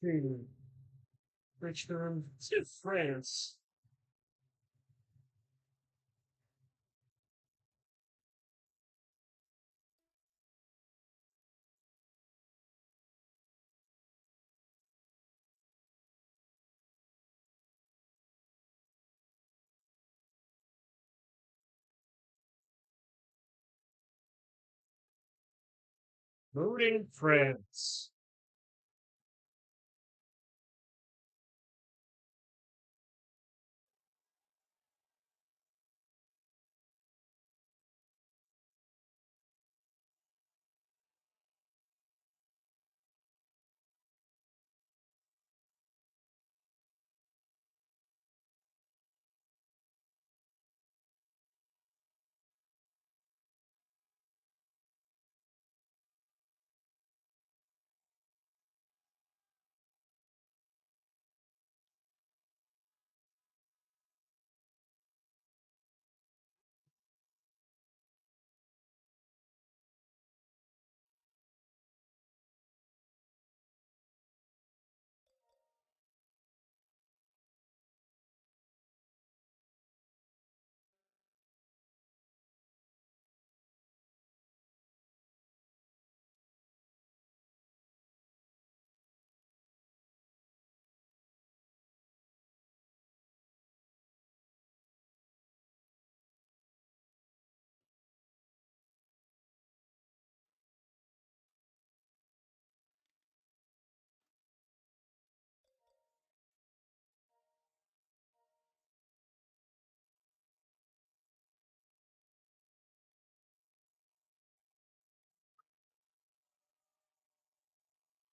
Richmond. Let's do France. Voting France.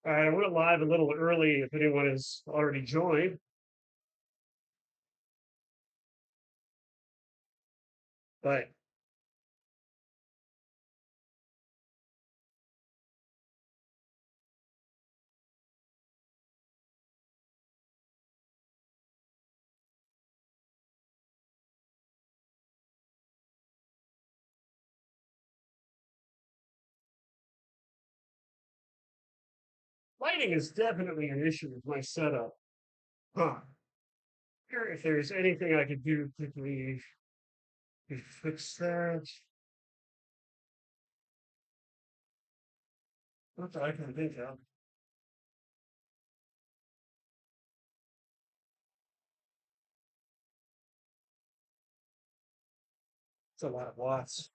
All right, I went live a little early if anyone has already joined, but lighting is definitely an issue with my setup. Huh. Here, if there's anything I could do quickly to fix that. Not that I can think of. It's a lot of watts.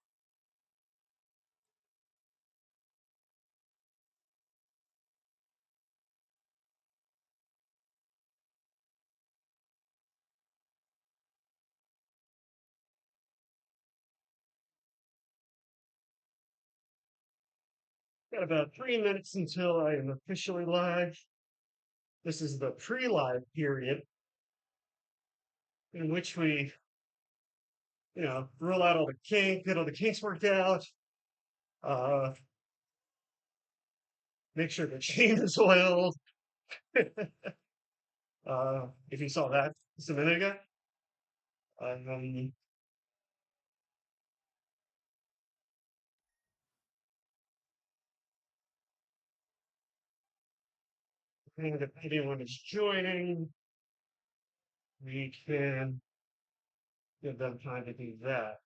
Got about 3 minutes until I am officially live. This is the pre-live period in which we, roll out all the kinks, get all the kinks worked out, uh, make sure the chain is oiled. If you saw that just a minute ago, um, and if anyone is joining, we can give them time to do that.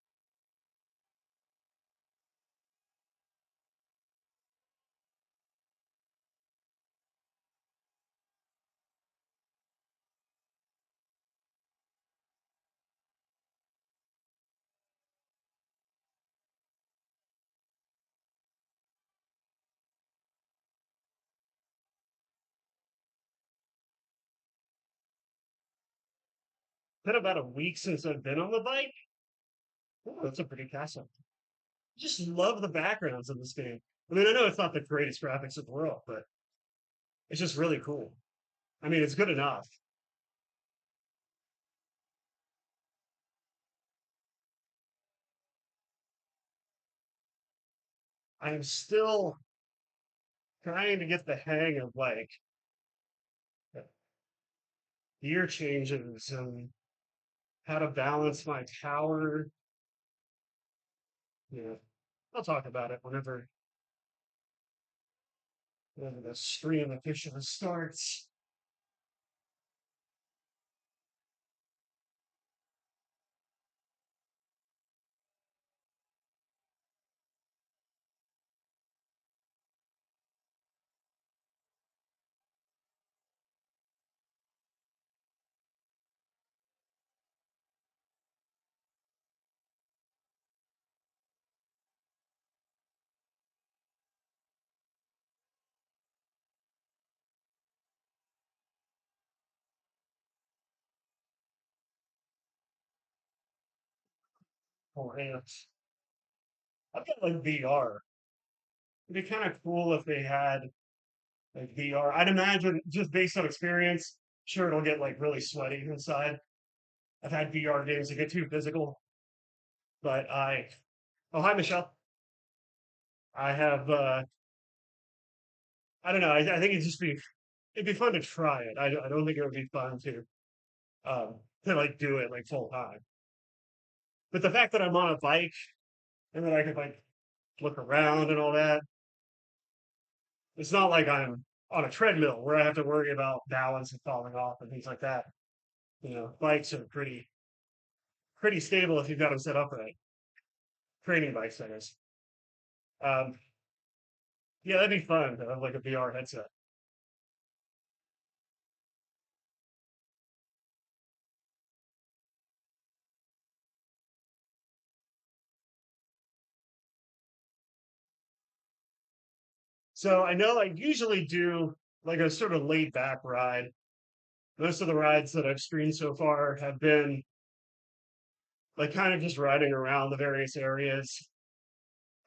Been about a week since I've been on the bike. Oh, that's a pretty castle. Just love the backgrounds of this game. I mean, I know it's not the greatest graphics in the world, but it's just really cool. I mean, it's good enough. I'm still trying to get the hang of like gear changes and how to balance my power. Yeah, I'll talk about it whenever the stream officially starts. for amps. I've got like VR. It'd be kind of cool if they had like VR. I'd imagine just based on experience, sure it'll get like really sweaty inside. I've had VR games that get too physical, but oh hi Michelle. I have I don't know. I think it'd be fun to try it. I don't think it would be fun to like do it like full time. But the fact that I'm on a bike and that I could like look around and all that, it's not like I'm on a treadmill where I have to worry about balance and falling off and things like that. Bikes are pretty stable if you've got them set up right. Training bikes, that is. Um, yeah, that'd be fun to have like a VR headset. So I know I usually do like a sort of laid back ride. Most of the rides that I've streamed so far have been like kind of just riding around the various areas.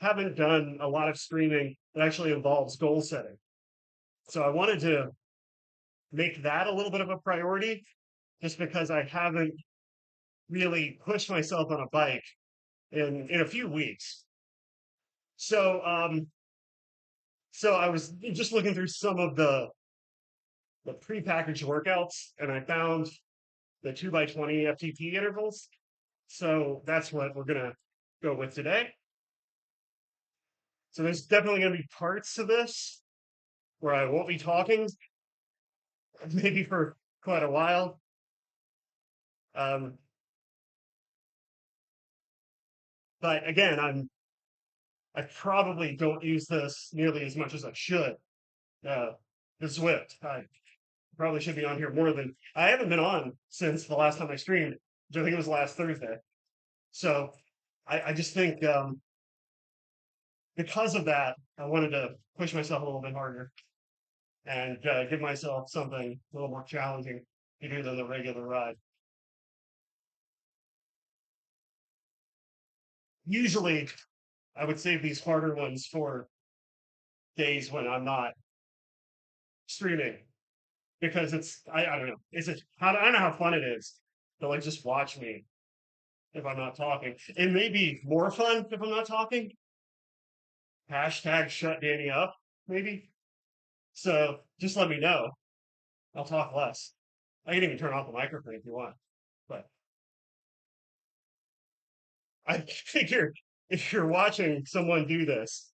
Haven't done a lot of streaming that actually involves goal setting. So I wanted to make that a little bit of a priority just because I haven't really pushed myself on a bike in a few weeks. So so I was just looking through some of the prepackaged workouts and I found the 2x20 FTP intervals. So that's what we're gonna go with today. So there's definitely gonna be parts of this where I won't be talking, maybe for quite a while. Um, but again, I probably don't use this nearly as much as I should. Uh, the Zwift, I probably should be on here more than I haven't been on since the last time I streamed, which I think it was last Thursday. So I just think because of that, I wanted to push myself a little bit harder and give myself something a little more challenging to do than the regular ride. Usually, I would save these harder ones for days when I'm not streaming because I don't know I don't know how fun it is to like just watch me if I'm not talking. It may be more fun if I'm not talking. Hashtag shut Danny up, maybe. So just let me know. I'll talk less. I can even turn off the microphone if you want. But I figure if you're watching someone do this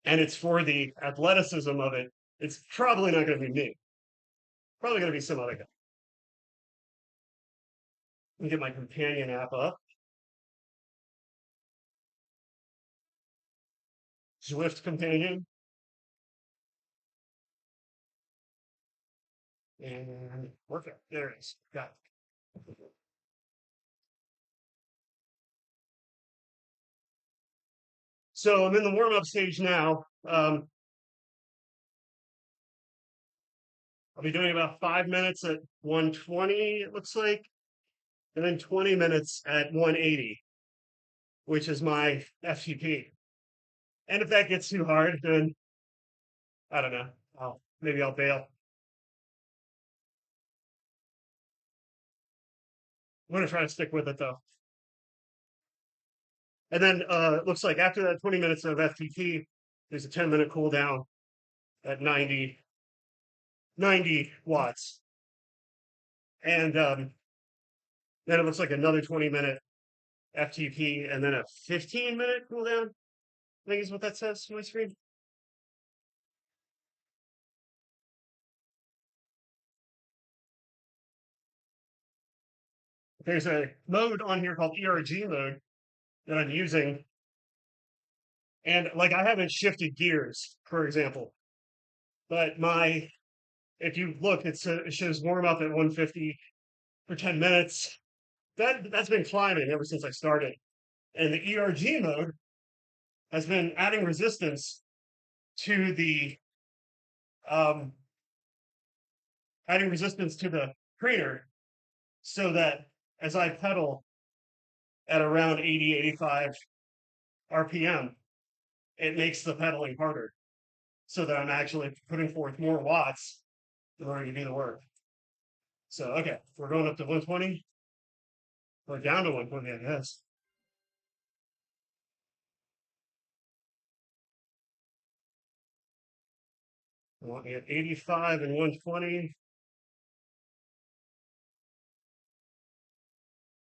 and it's for the athleticism of it, it's probably not going to be me. Probably going to be some other guy. Let me get my companion app up. Zwift companion. And workout. There it is. Got it. So I'm in the warm up stage now. I'll be doing about 5 minutes at 120, it looks like, and then 20 minutes at 180, which is my FTP. And if that gets too hard, then I don't know. Maybe I'll bail. I'm gonna try to stick with it though. And then it looks like after that 20 minutes of FTP, there's a 10-minute cooldown at 90 watts. And then it looks like another 20-minute FTP and then a 15-minute cooldown. I think is what that says on my screen. There's a mode on here called ERG mode that I'm using. And like I haven't shifted gears, for example, but if you look, it shows warm up at 150 for 10 minutes. That's been climbing ever since I started. And the ERG mode has been to the um, adding resistance to the trainer so that as I pedal at around 80, 85 RPM, it makes the pedaling harder so that I'm actually putting forth more watts in order to do the work. So, okay, we're going up to 120 or down to 120, I guess. I want me at 85 and 120.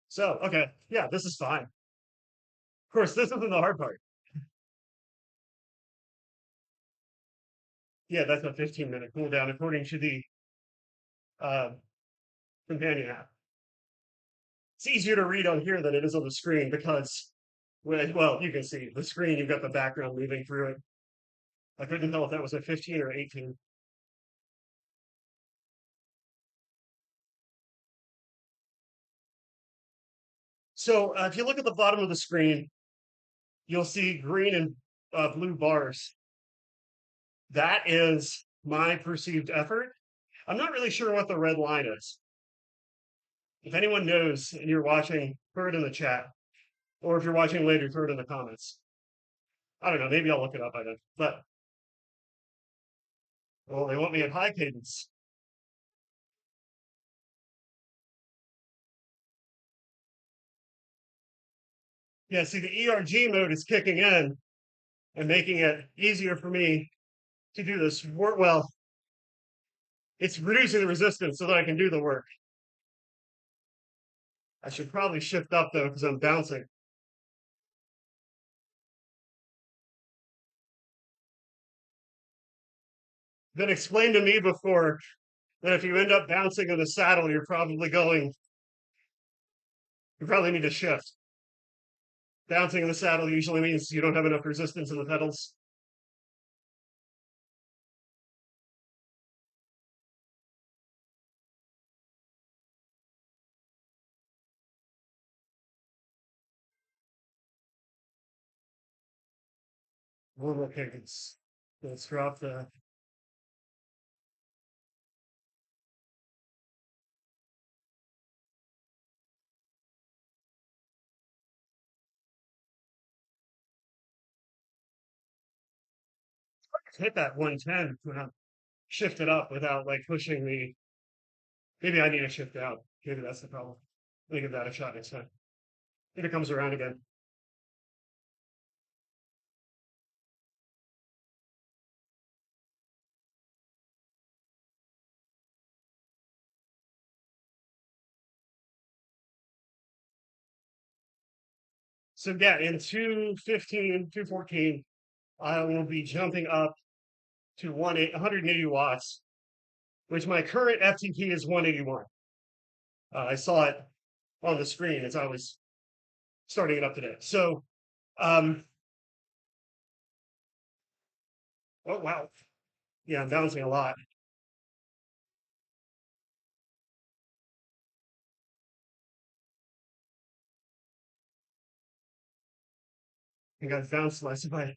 So, okay, yeah, this is fine. Of course, this isn't the hard part. Yeah, that's a 15-minute cooldown according to the uh, companion app. It's easier to read on here than it is on the screen because, well, you can see the screen, you've got the background moving through it. I couldn't tell if that was a 15 or 18. So if you look at the bottom of the screen, you'll see green and blue bars. That is my perceived effort. I'm not really sure what the red line is. If anyone knows and you're watching, throw it in the chat. Or if you're watching later, throw it in the comments. I don't know. Maybe I'll look it up by then. But, well, they want me at high cadence. Yeah, see, the ERG mode is kicking in and making it easier for me to do this work. Well, it's reducing the resistance so that I can do the work. I should probably shift up though because I'm bouncing. Been explained to me before that if you end up bouncing in the saddle, you probably need to shift. Bouncing in the saddle usually means you don't have enough resistance in the pedals. Okay, let's drop the. Hit that 110 when I shift it up without like pushing the. Maybe I need to shift out. Maybe that's the problem. Let me give that a shot next time. If it comes around again. So yeah, in 215, 214, I will be jumping up to 180 watts, which my current FTP is 181. I saw it on the screen as I was starting it up today. So, oh wow, yeah, I'm bouncing a lot. I got bounced less if I.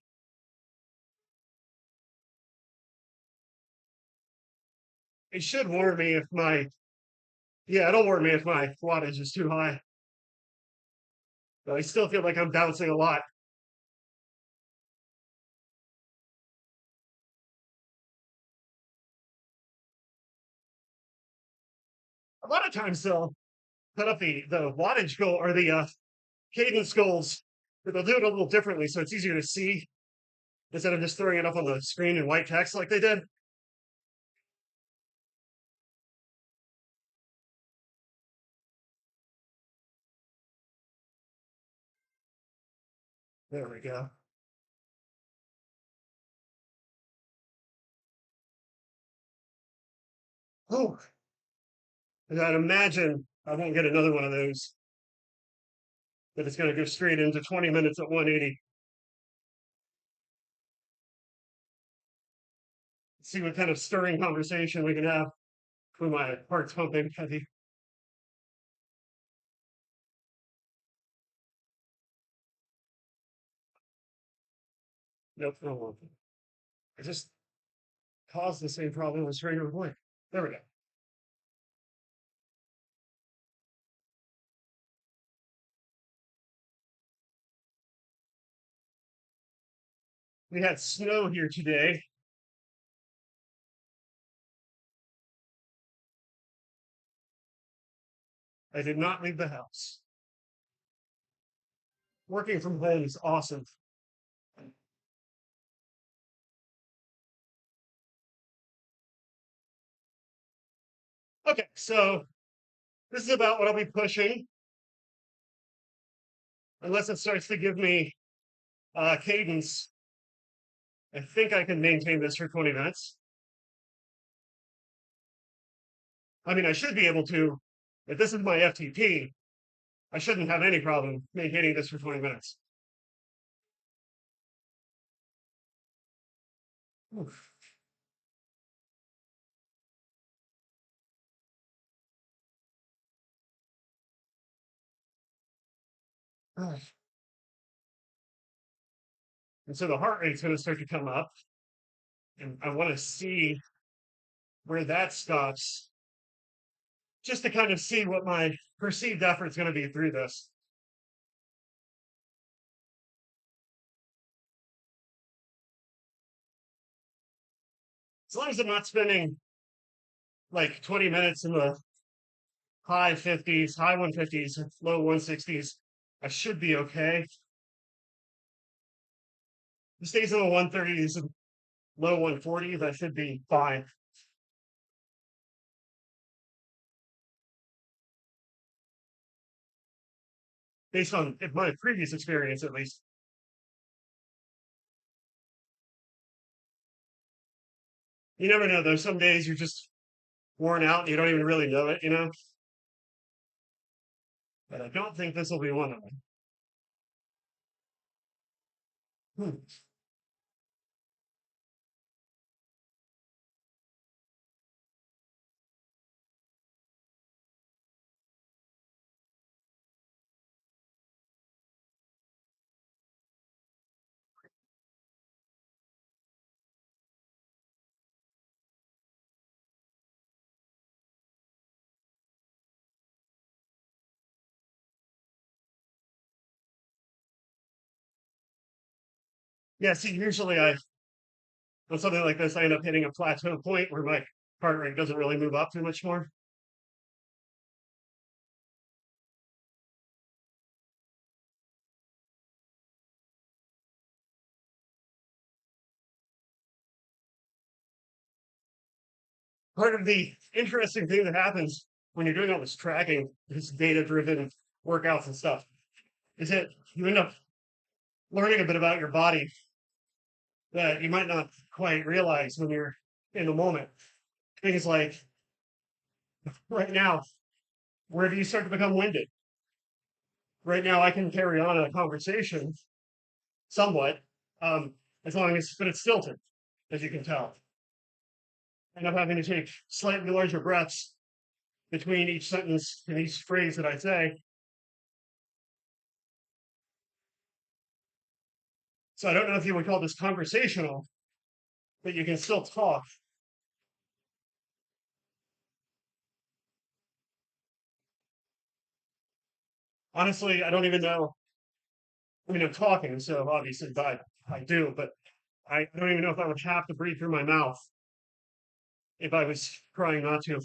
It should warn me if my. Yeah, it'll warn me if my wattage is too high. But I still feel like I'm bouncing a lot. A lot of times they'll put up the wattage goal or the cadence goals, but they'll do it a little differently so it's easier to see instead of just throwing it up on the screen in white text like they did. There we go. Oh, I'd imagine I won't get another one of those, but it's going to go straight into 20 minutes at 180. See what kind of stirring conversation we can have with my heart's pumping heavy. Nope, no one. I just caused the same problem as trying to avoid. There we go. We had snow here today. I did not leave the house. Working from home is awesome. Okay, so this is about what I'll be pushing, unless it starts to give me cadence. I think I can maintain this for 20 minutes. I mean, I should be able to. If this is my FTP, I shouldn't have any problem maintaining this for 20 minutes. Oof. And so the heart rate's going to start to come up, and I want to see where that stops, just to kind of see what my perceived effort's going to be through this. As long as I'm not spending like 20 minutes in the high 50s, high 150s, low 160s, I should be okay. If it stays in the 130s and low 140s, I should be fine. Based on my previous experience, at least. You never know, though. Some days you're just worn out and you don't even really know it, you know? But I don't think this will be one of them. Hmm. Yeah, see, usually on something like this, I end up hitting a plateau point where my heart rate doesn't really move up too much more. Part of the interesting thing that happens when you're doing all this tracking, this data driven workouts and stuff, is that you end up learning a bit about your body that you might not quite realize when you're in the moment. Things like right now, where do you start to become winded? Right now, I can carry on a conversation somewhat, um, as long as, but it's stilted, as you can tell. And I'm having to take slightly larger breaths between each sentence and each phrase that I say. So I don't know if you would call this conversational, but you can still talk. Honestly, I don't even know. I mean, I'm talking, so obviously I do, but I don't even know if I would have to breathe through my mouth if I was trying not to.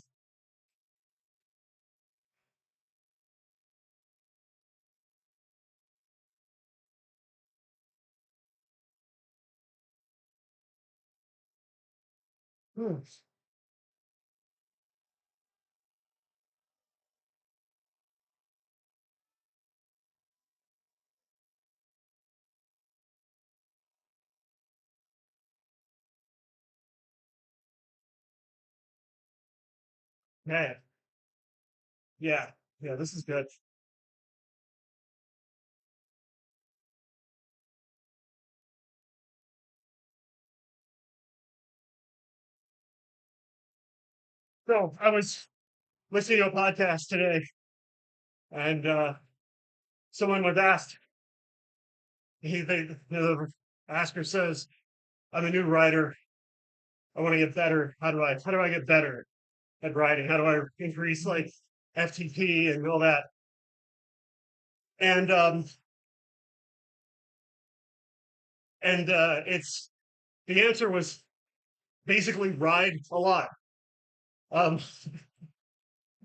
Hmm. Yeah, yeah, yeah. This is good. So I was listening to a podcast today, and someone was asked. The asker says, "I'm a new writer. I want to get better. How do I get better at writing? How do I increase like FTP and all that?" And And it's the answer was basically ride a lot. Um,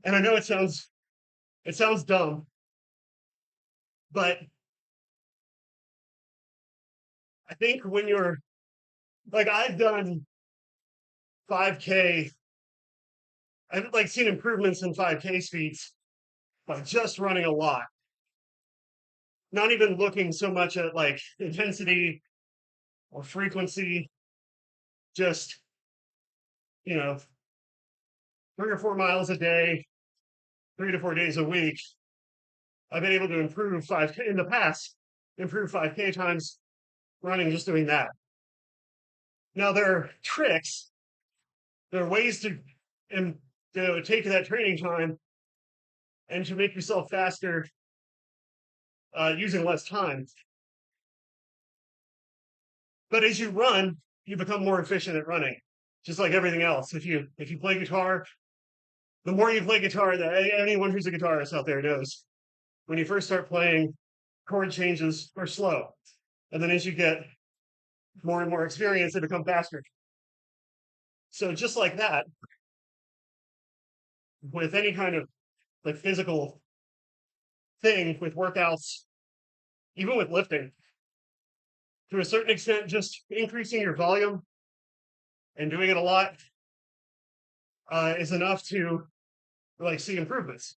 and I know it sounds dumb, but I think when you're like I've done 5K, I've like seen improvements in 5K speeds by just running a lot, not even looking so much at like intensity or frequency, just you know 3 or 4 miles a day, 3 to 4 days a week. I've been able to improve 5K in the past, improve 5K times running just doing that. Now there are tricks, there are ways to and take that training time and to make yourself faster using less time. But as you run, you become more efficient at running, just like everything else. If you play guitar, the more you play guitar, that anyone who's a guitarist out there knows, when you first start playing, chord changes are slow, and then as you get more and more experience, they become faster. So just like that, with any kind of like physical thing, with workouts, even with lifting, to a certain extent, just increasing your volume and doing it a lot is enough to like see improvements.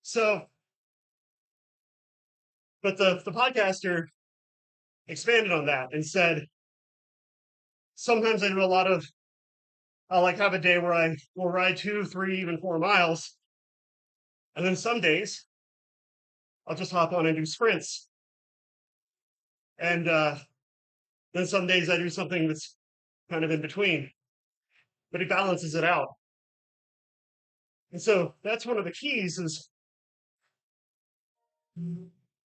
So, but the podcaster expanded on that and said, sometimes I do a lot of, I'll like have a day where I will ride 2, 3, even 4 miles. And then some days I'll just hop on and do sprints. And then some days I do something that's kind of in between, but he balances it out. And so that's one of the keys is,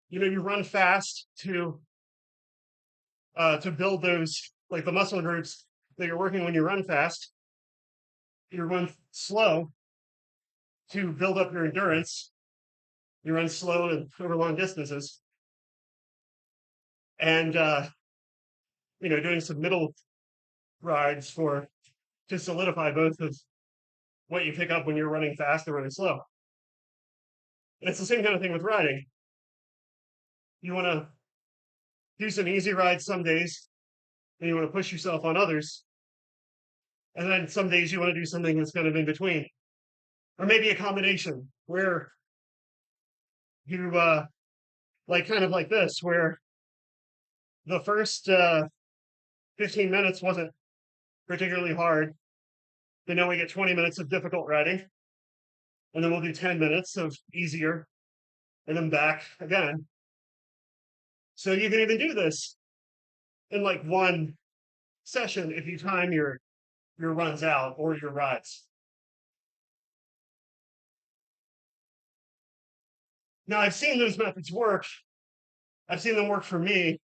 you run fast to build those like the muscle groups that you're working when you run fast. You run slow to build up your endurance. You run slow and over long distances, and doing some middle rides for to solidify both of what you pick up when you're running fast and running slow. And it's the same kind of thing with riding. You want to do some easy rides some days, and you want to push yourself on others. And then some days you want to do something that's kind of in between, or maybe a combination where you like kind of like this, where the first 15 minutes wasn't particularly hard. Then now we get 20 minutes of difficult riding, and then we'll do 10 minutes of easier, and then back again. So you can even do this in like one session if you time your runs out or your rides. Now I've seen those methods work. I've seen them work for me.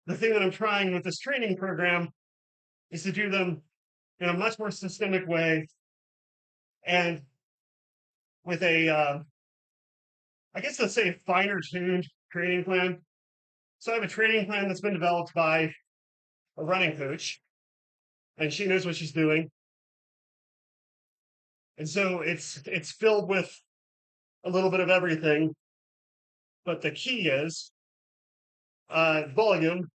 The thing that I'm trying with this training program is to do them in a much more systemic way and with a, I guess let's say, finer tuned training plan. So I have a training plan that's been developed by a running coach, and she knows what she's doing. And so it's filled with a little bit of everything, but the key is volume.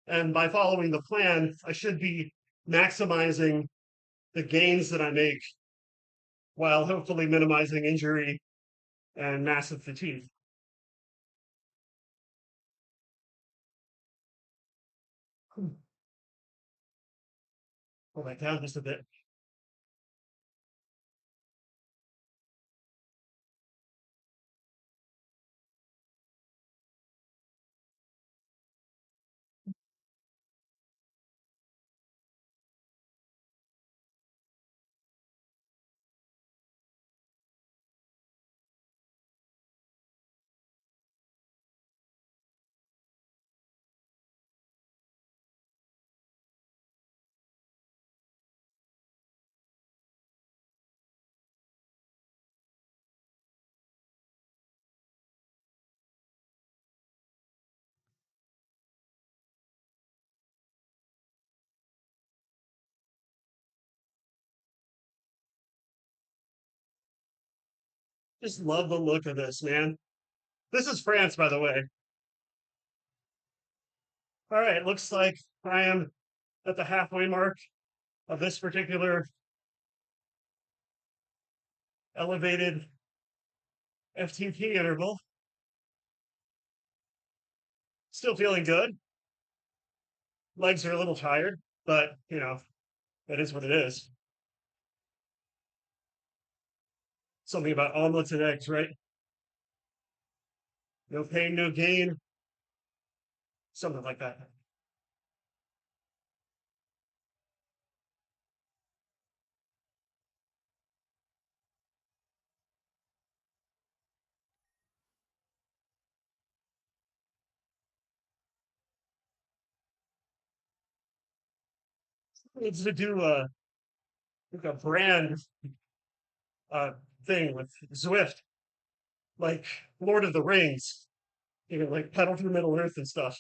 And by following the plan, I should be maximizing the gains that I make while hopefully minimizing injury and massive fatigue. Pull that down just a bit. Just love the look of this, man. This is France, by the way. All right, looks like I am at the halfway mark of this particular elevated FTP interval. Still feeling good. Legs are a little tired, but that is what it is. Something about omelets and eggs, right? No pain, no gain. Something like that. Needs to do like a brand uh thing with Zwift, like Lord of the Rings. Like pedal through Middle Earth and stuff.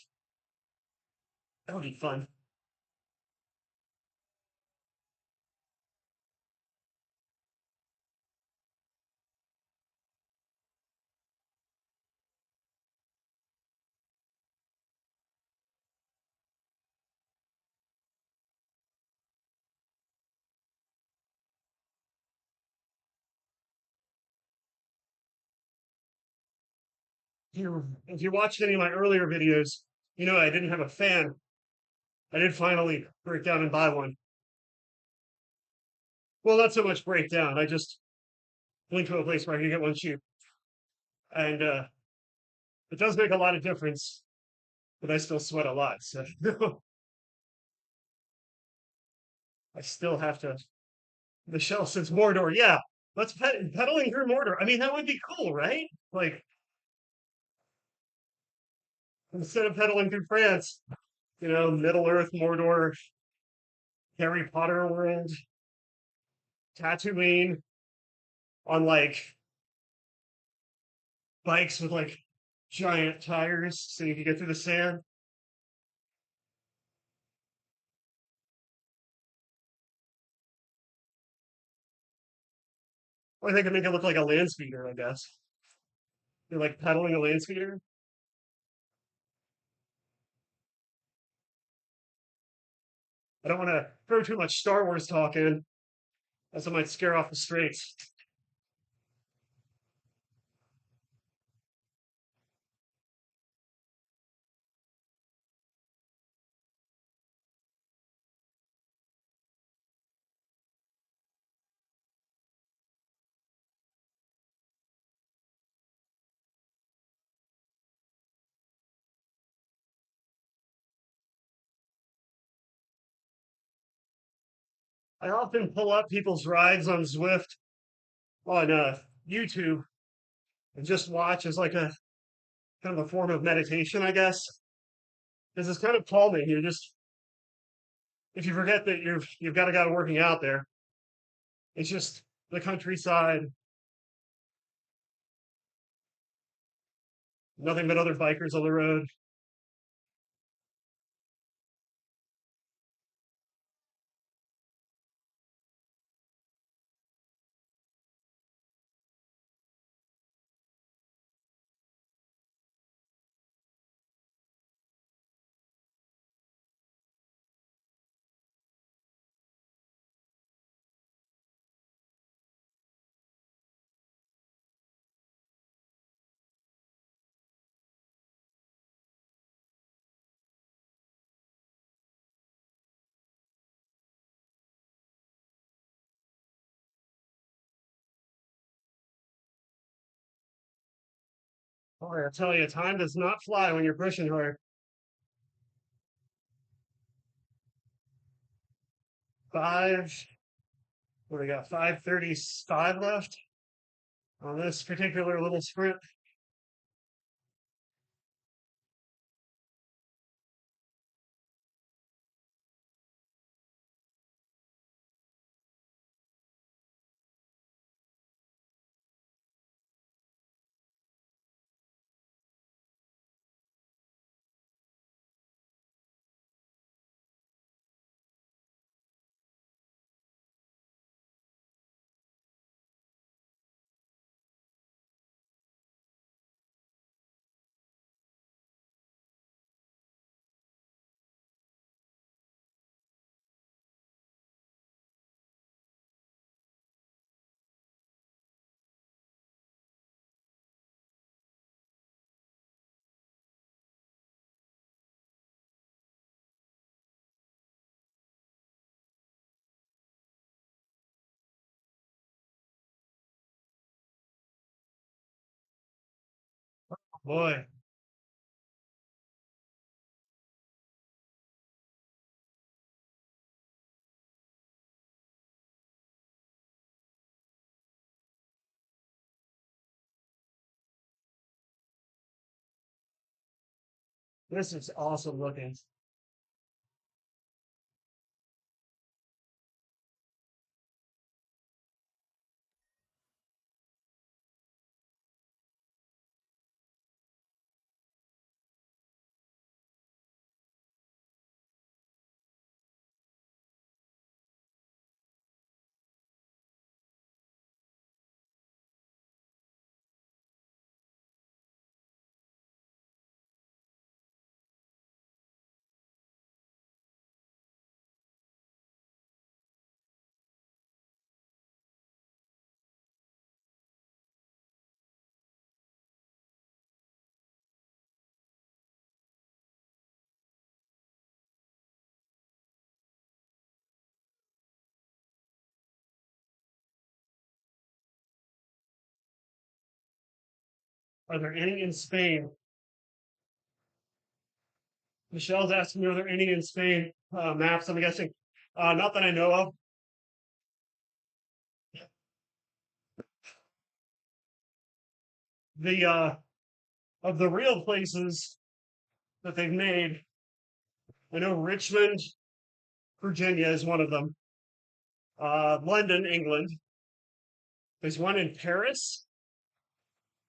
That would be fun. If you watched any of my earlier videos, I didn't have a fan. I did finally break down and buy one. Well, not so much break down. I just went to a place where I could get one cheap, and it does make a lot of difference. But I still sweat a lot, so I still have to. Michelle says Mordor. Yeah, let's pedaling through Mordor. I mean, that would be cool, right? Like instead of pedaling through France, Middle Earth, Mordor, Harry Potter world, Tatooine on like bikes with like giant tires so you can get through the sand. Or they could make it look like a land speeder, I guess. You're like pedaling a land speeder. I don't want to throw too much Star Wars talk in, as it might scare off the straights. I often pull up people's rides on Zwift on YouTube and just watch as like a kind of a form of meditation, I guess. Because it's kind of calming. You just if you forget that you've got a guy working out there, it's just the countryside, nothing but other bikers on the road. Boy, I tell you, time does not fly when you're pushing hard. Five, what do we got? 5:35 left on this particular little sprint. Boy, this is awesome looking. Are there any in Spain? Michelle's asking me, are there any in Spain maps? I'm guessing. Not that I know of. The of the real places that they've made, I know Richmond, Virginia is one of them. London, England. There's one in Paris.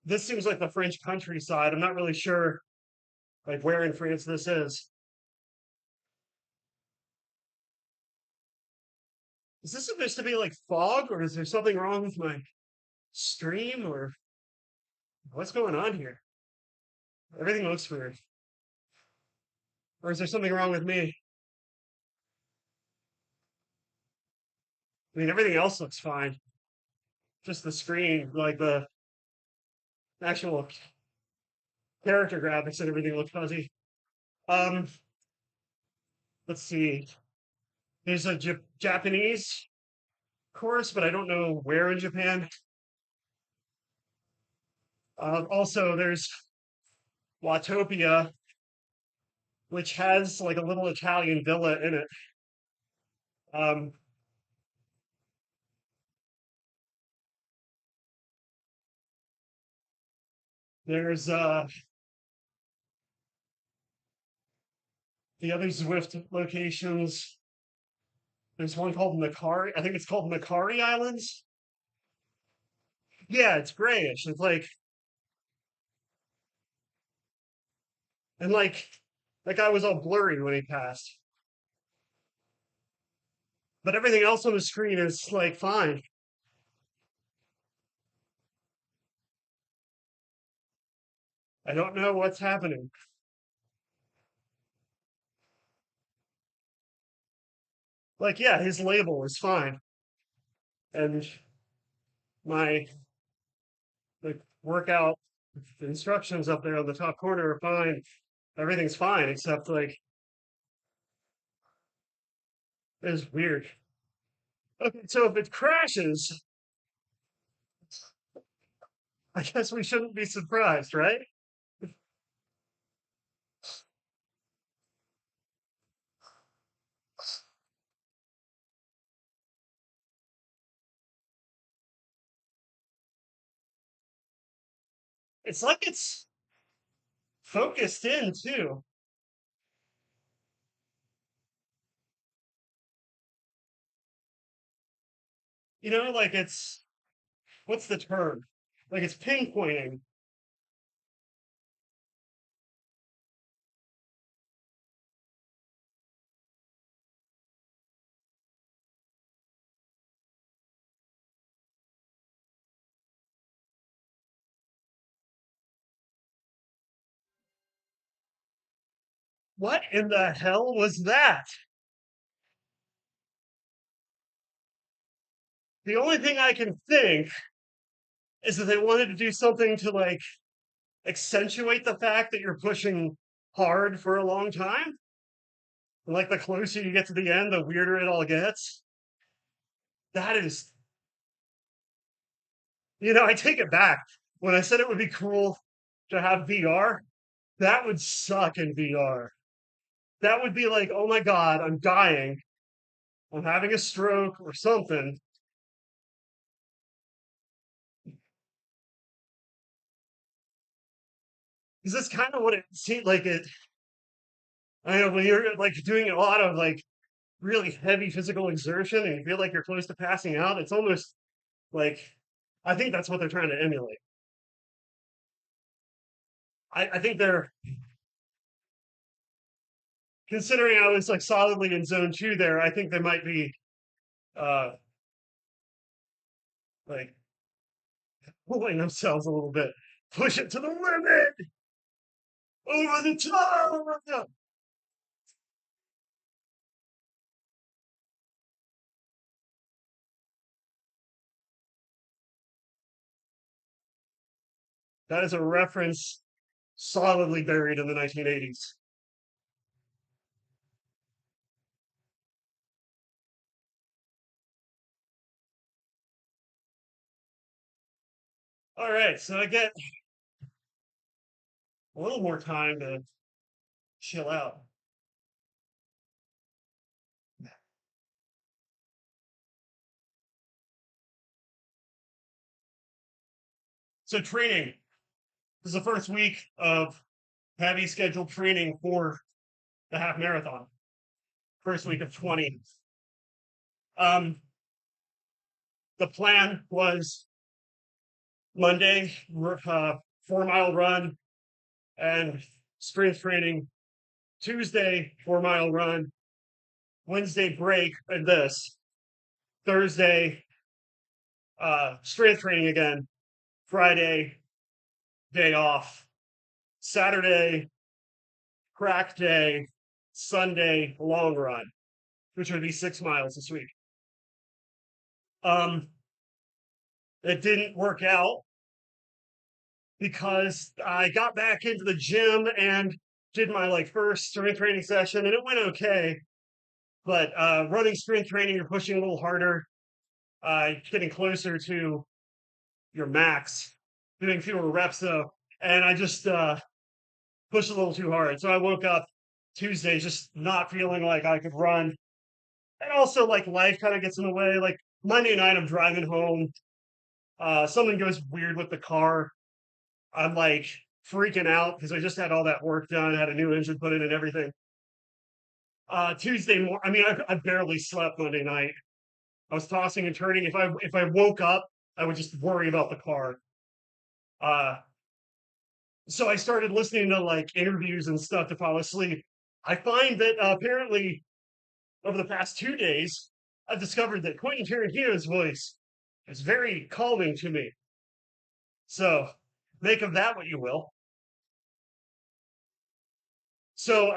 This seems like the French countryside. I'm not really sure like where in France this is. Is this supposed to be like fog, or is there something wrong with my stream, or what's going on here? Everything looks weird. Or is there something wrong with me? I mean, everything else looks fine. Just the screen, like the actual character graphics and everything look fuzzy. Um, let's see. There's a Japanese course, but I don't know where in Japan. Also, there's Watopia, which has like a little Italian villa in it. Um, there's the other Zwift locations. There's one called Macari. I think it's called Macari Islands. Yeah, it's grayish. It's like, and like that guy was all blurry when he passed. But everything else on the screen is like fine. I don't know what's happening. Like, yeah, his label is fine. And my like workout instructions up there on the top corner are fine. Everything's fine except like it's weird. Okay, so if it crashes, I guess we shouldn't be surprised, right? It's like it's focused in too. You know, like it's what's the term? Like it's pinpointing. What in the hell was that? The only thing I can think is that they wanted to do something to like accentuate the fact that you're pushing hard for a long time. And like the closer you get to the end, the weirder it all gets. That is, I take it back. When I said it would be cool to have VR, that would suck in VR. That would be like, oh my God, I'm dying. I'm having a stroke or something. Because that's kind of what it seemed like it. I know when you're like doing a lot of like really heavy physical exertion and you feel like you're close to passing out, it's almost like I think that's what they're trying to emulate. I think they're considering I was like solidly in zone two there, I think they might be uh like pulling themselves a little bit. Push it to the limit, over the top. That is a reference solidly buried in the 1980s. All right, so I get a little more time to chill out. So training. This is the first week of heavy scheduled training for the half marathon. First week of 20. Um, the plan was Monday, 4 mile run and strength training. Tuesday, 4 mile run. Wednesday break and this. Thursday, strength training again. Friday, day off. Saturday, crack day. Sunday, long run, which would be 6 miles this week. Um, it didn't work out because I got back into the gym and did my like first strength training session and it went okay. But running strength training, you're pushing a little harder, getting closer to your max, doing fewer reps though. And I just pushed a little too hard. So I woke up Tuesday just not feeling like I could run. And also like life kind of gets in the way. Like Monday night, I'm driving home. Something goes weird with the car. I'm like freaking out because I just had all that work done, had a new engine put in and everything. Tuesday morning, I mean, I barely slept Monday night. I was tossing and turning. If I woke up, I would just worry about the car. Uh, so I started listening to like interviews and stuff to fall asleep. I find that apparently over the past 2 days, I've discovered that Quentin Tarantino's voice is very calming to me. So make of that what you will. So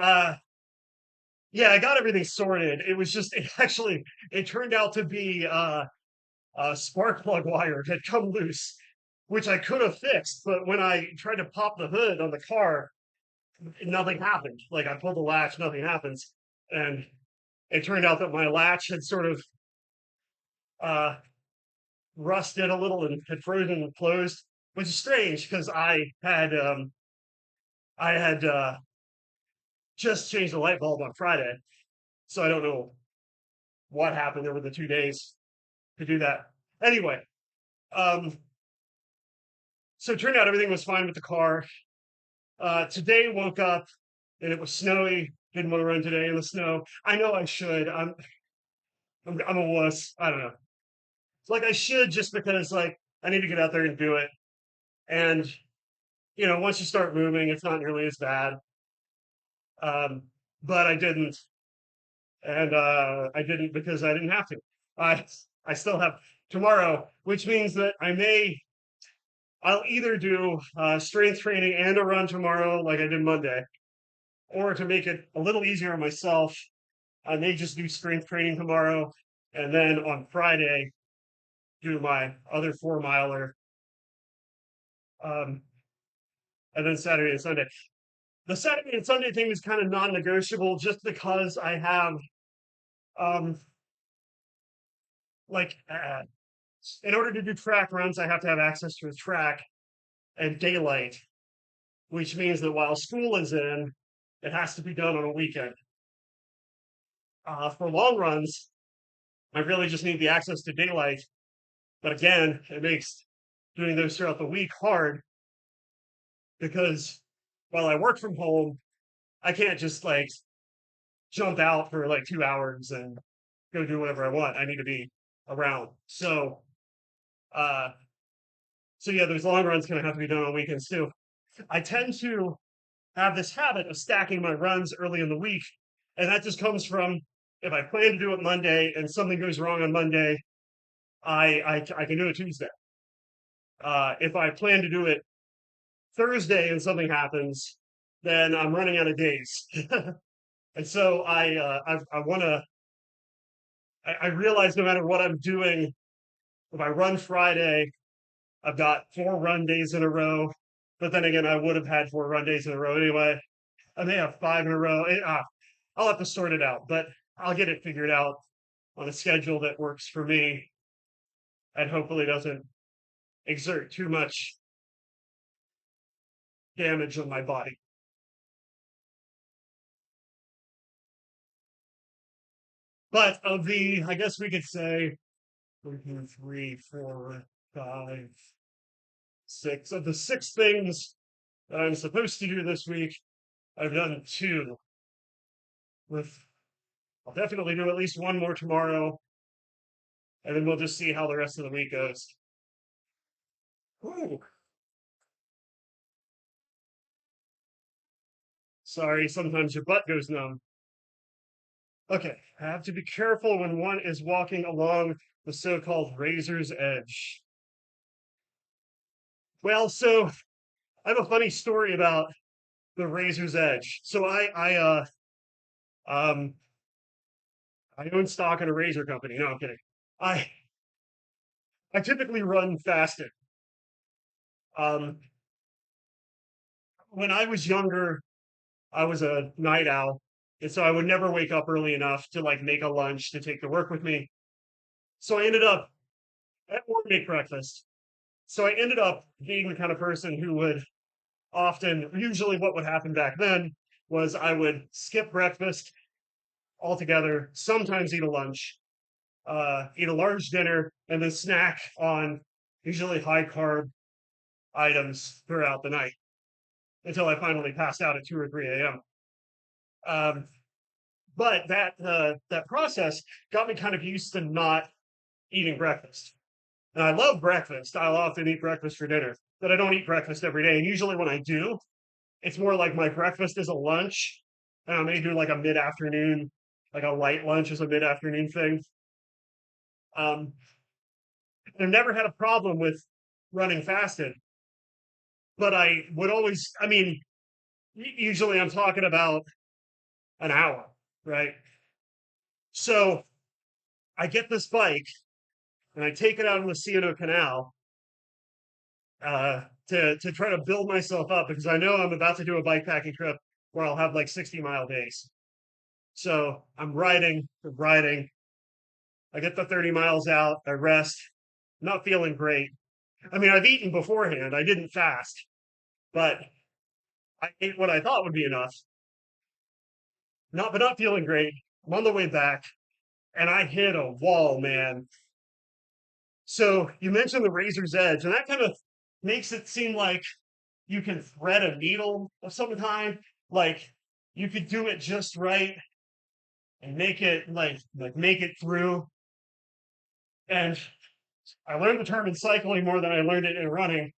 yeah, I got everything sorted. It was just it turned out to be a spark plug wire had come loose, which I could have fixed, but when I tried to pop the hood on the car, nothing happened. Like I pulled the latch, nothing happens. And it turned out that my latch had sort of uh rusted a little and had frozen and closed, which is strange because I had just changed the light bulb on Friday. So I don't know what happened over the 2 days to do that. Anyway, um, so it turned out everything was fine with the car. Today woke up and it was snowy. Didn't want to run today in the snow. I know I should. I'm a wuss. I don't know. It's like I should just because like I need to get out there and do it. And once you start moving, it's not nearly as bad. Um, but I didn't, and I didn't because I didn't have to. I I still have tomorrow, which means that I'll either do strength training and a run tomorrow, like I did Monday, or to make it a little easier on myself, I may just do strength training tomorrow, and then on Friday do my other 4 miler, um, and then Saturday and Sunday. The Saturday and Sunday thing is kind of non-negotiable, just because I have um, like in order to do track runs, I have to have access to a track and daylight. which means that while school is in, it has to be done on a weekend. For long runs, I really just need the access to daylight. But again, it makes doing those throughout the week hard because while I work from home, I can't just like jump out for like 2 hours and go do whatever I want. I need to be around. Uh, so yeah, those long runs kind of have to be done on weekends too. I tend to have this habit of stacking my runs early in the week, and that just comes from if I plan to do it Monday and something goes wrong on Monday, I can do it Tuesday. If I plan to do it Thursday and something happens, then I'm running out of days. And so I want to. I realize no matter what I'm doing, if I run Friday, I've got 4 run days in a row. But then again, I would have had 4 run days in a row anyway. I may have 5 in a row. I'll have to sort it out, but I'll get it figured out on a schedule that works for me and hopefully doesn't exert too much damage on my body. But of the, I guess we could say 1, 2, 3, 4, 5, 6 of the 6 things that I'm supposed to do this week, I've done 2. With I'll definitely do at least one more tomorrow, and then we'll just see how the rest of the week goes. Ooh, sorry, sometimes your butt goes numb. Okay, I have to be careful when one is walking along the so-called razor's edge. Well, so I have a funny story about the razor's edge. So um I own stock in a razor company. No, I'm kidding. I I typically run fasted. Um, when I was younger, I was a night owl, and so I would never wake up early enough to like make a lunch to take to work with me. So I ended up or make breakfast. So I ended up being the kind of person who would often, usually, what would happen back then was I would skip breakfast altogether, sometimes eat a lunch, eat a large dinner, and then snack on usually high carb items throughout the night until I finally passed out at 2 or 3 a.m. Um, but that process got me kind of used to not eating breakfast. And I love breakfast. I'll often eat breakfast for dinner, but I don't eat breakfast every day. And usually when I do, it's more like my breakfast is a lunch, and I may do like a mid-afternoon, like a light lunch as a mid-afternoon thing. Um, I've never had a problem with running fasted, but I would always, I mean, usually I'm talking about an hour, right? So I get this bike and I take it out on the C&O Canal to try to build myself up because I know I'm about to do a bike packing trip where I'll have like 60-mile days. So I'm riding. I get the 30 miles out, I rest, not feeling great. I mean, I've eaten beforehand, I didn't fast, but I ate what I thought would be enough. Not feeling great. I'm on the way back, and I hit a wall, man. So you mentioned the razor's edge, and that kind of makes it seem like you can thread a needle of some kind. Like you could do it just right and make it like make it through. And I learned the term in cycling more than I learned it in running.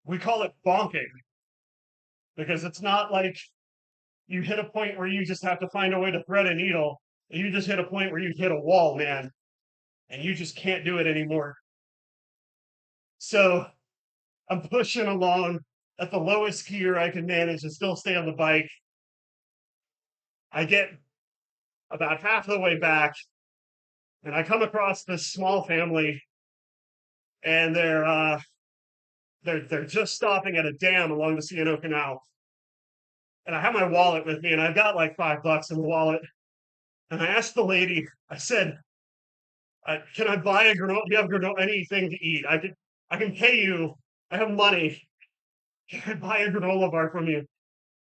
We call it bonking because it's not like you hit a point where you just have to find a way to thread a needle. You just hit a point where you hit a wall, man, and you just can't do it anymore. So I'm pushing along at the lowest gear I can manage and still stay on the bike. I get about half the way back and I come across this small family and they're just stopping at a dam along the C&O Canal. And I have my wallet with me and I've got like $5 in the wallet. And I asked the lady, I said, can I buy a granola? Do you have granola, anything to eat? I can pay you. I have money. Can I buy a granola bar from you?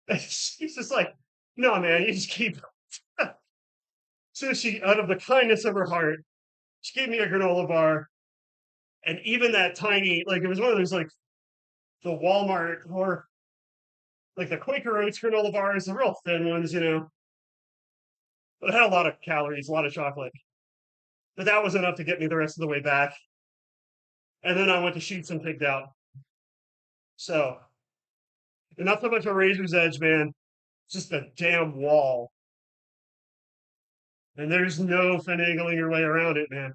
And she's just like, no, man, you just keep. So she, out of the kindness of her heart, she gave me a granola bar. And even that tiny, like, it was one of those, like, the Walmart or like the Quaker Oats granola bars, the real thin ones, But it had a lot of calories, a lot of chocolate. But that was enough to get me the rest of the way back. And then I went to Sheets and pigged out. So, and not so much a razor's edge, man. It's just a damn wall. And there's no finagling your way around it, man.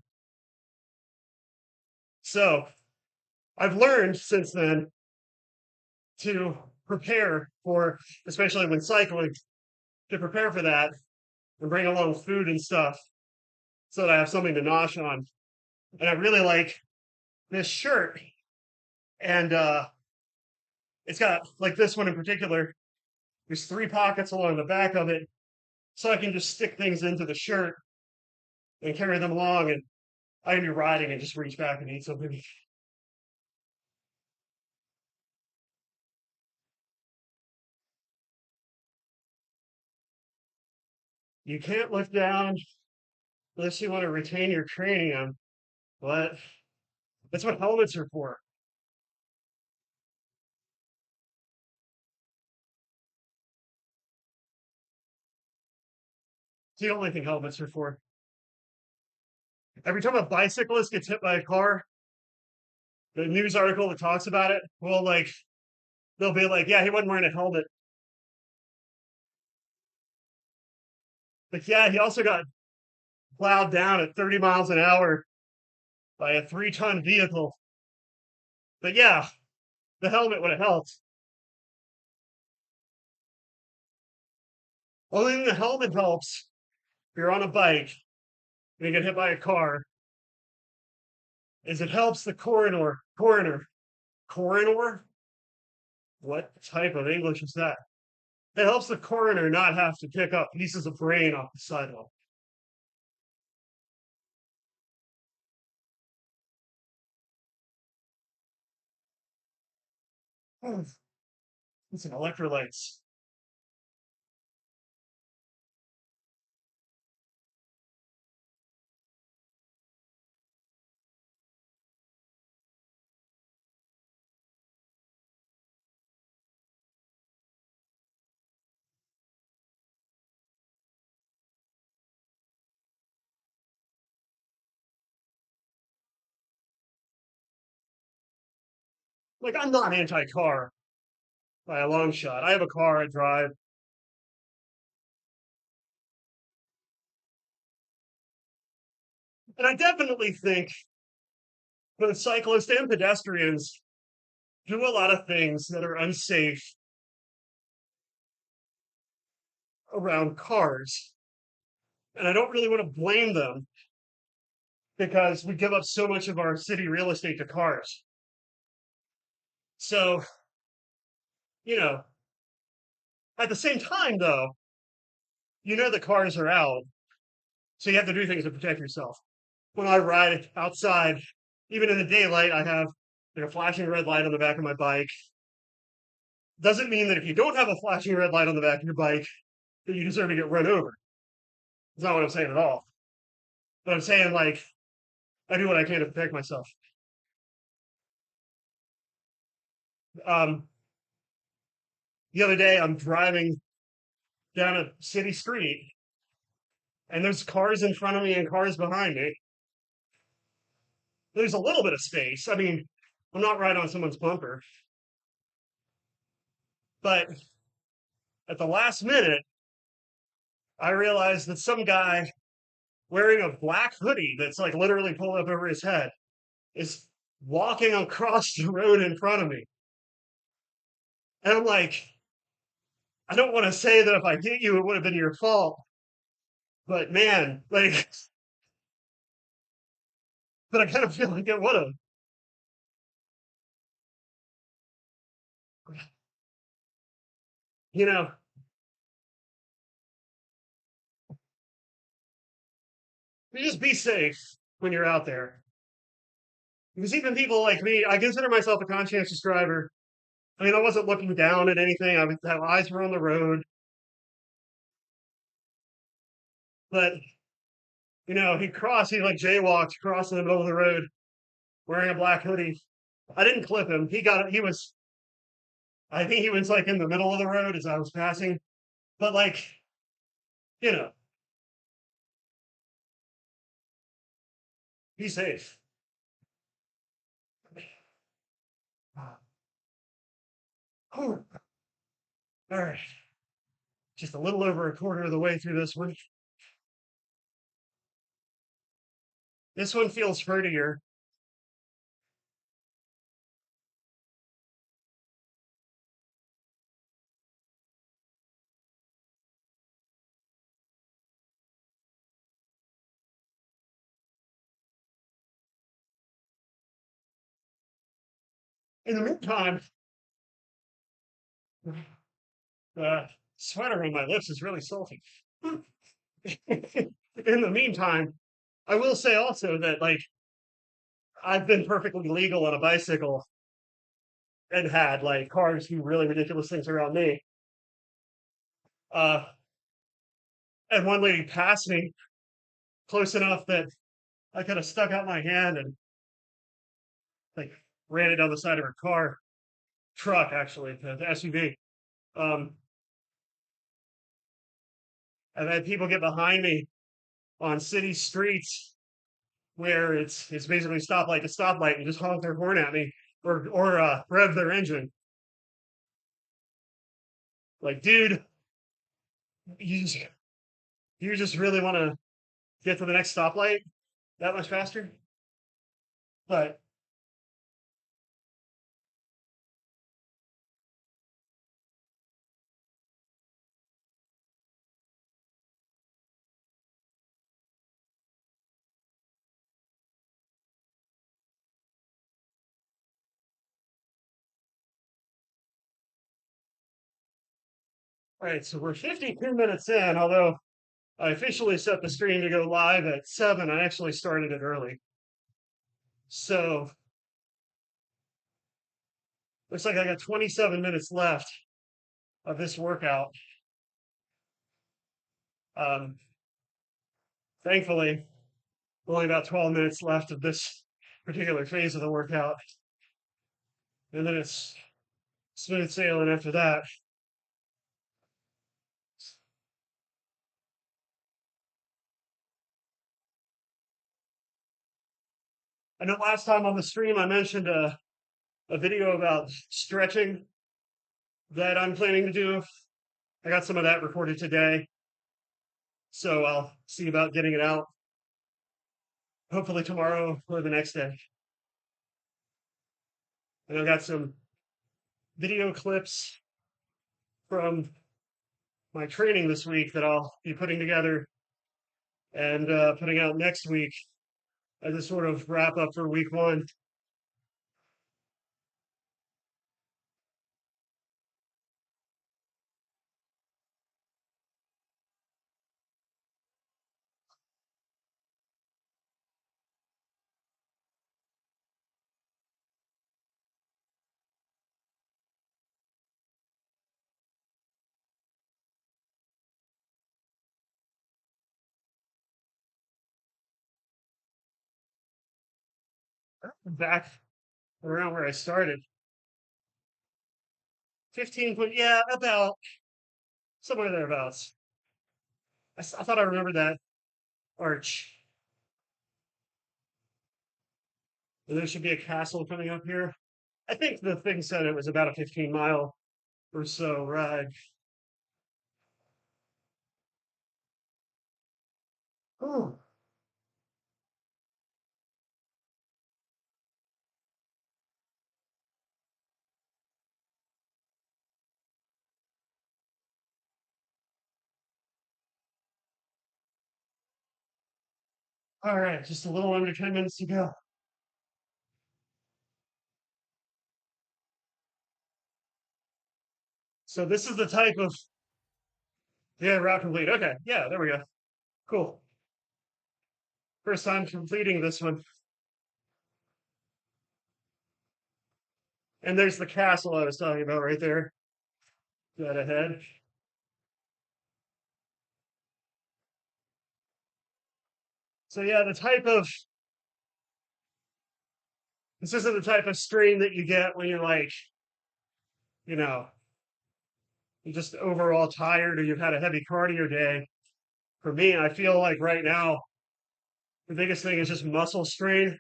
So I've learned since then to prepare for, especially when cycling, to prepare for that and bring along food and stuff so that I have something to nosh on. And I really like this shirt. And it's got, like this one in particular, there's three pockets along the back of it. So I can just stick things into the shirt and carry them along. And I can be riding and just reach back and eat something. You can't look down unless you want to retain your cranium. But that's what helmets are for. It's the only thing helmets are for. Every time a bicyclist gets hit by a car, the news article that talks about it, well, like, they'll be like, yeah, he wasn't wearing a helmet. But yeah, he also got plowed down at 30 miles an hour by a 3-ton vehicle. But yeah, the helmet would have helped. Only thing the helmet helps if you're on a bike and you get hit by a car is it helps the coroner. What type of English is that? It helps the coroner not have to pick up pieces of brain off the sidewalk. It's an electrolytes. Like, I'm not anti-car by a long shot. I have a car, I drive. And I definitely think both cyclists and pedestrians do a lot of things that are unsafe around cars. And I don't really want to blame them because we give up so much of our city real estate to cars. So, you know, at the same time, though, the cars are out. So you have to do things to protect yourself. When I ride outside, even in the daylight, I have like a flashing red light on the back of my bike. Doesn't mean that if you don't have a flashing red light on the back of your bike, that you deserve to get run over. That's not what I'm saying at all. But I'm saying, like, I do what I can to protect myself. Um, the other day, I'm driving down a city street, and there's cars in front of me and cars behind me. There's a little bit of space. I mean, I'm not right on someone's bumper, but at the last minute, I realized that some guy wearing a black hoodie that's like literally pulled up over his head is walking across the road in front of me. And I'm like, I don't want to say that if I hit you, it would have been your fault. But man, like, but I kind of feel like it would have. You know, you just be safe when you're out there. Because even people like me, I consider myself a conscientious driver. I mean, I wasn't looking down at anything. My eyes were on the road, but he like jaywalked across in the middle of the road wearing a black hoodie. I didn't clip him. I think he was like in the middle of the road as I was passing, but like, you know, be safe. All right. Just a little over a quarter of the way through this one. This one feels fruitier. In the meantime, the sweater on my lips is really salty. In the meantime, I will say also that like I've been perfectly legal on a bicycle and had like cars do really ridiculous things around me. Uh, and one lady passed me close enough that I kind of stuck out my hand and like ran it down the side of her truck, actually, the SUV. Um, and then people get behind me on city streets where it's basically stoplight to stoplight and just honk their horn at me or rev their engine. Like, dude, you just, you just really want to get to the next stoplight that much faster? But all right, so we're 52 minutes in, although I officially set the stream to go live at 7. I actually started it early. So looks like I got 27 minutes left of this workout. Um, Thankfully, only about 12 minutes left of this particular phase of the workout. And then it's smooth sailing after that. I know last time on the stream I mentioned a video about stretching that I'm planning to do. I got some of that recorded today. So I'll see about getting it out hopefully tomorrow or the next day. And I've got some video clips from my training this week that I'll be putting together and putting out next week as a sort of wrap up for week one. Back around where I started. 15 foot, yeah, about somewhere thereabouts. I thought I remembered that arch. And there should be a castle coming up here. I think the thing said it was about a 15-mile or so ride. Oh, all right, just a little under 10 minutes to go. So this is the type of, yeah, route complete. Okay, yeah, there we go. Cool. First time completing this one. And there's the castle I was talking about right there, that ahead. So yeah, this isn't the type of strain that you get when you're like, you know, you're just overall tired or you've had a heavy cardio day. For me, I feel like right now, the biggest thing is just muscle strain.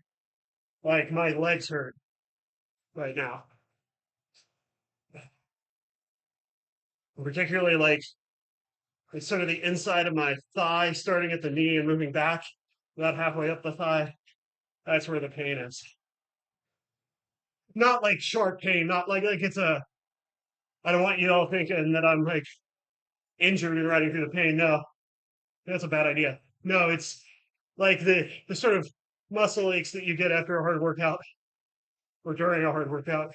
Like my legs hurt right now, particularly like it's sort of the inside of my thigh, starting at the knee and moving back about halfway up the thigh. That's where the pain is. Not like sharp pain, not like it's a. I don't want you all thinking that I'm like injured and riding through the pain. No, that's a bad idea. No, it's like the sort of muscle aches that you get after a hard workout or during a hard workout.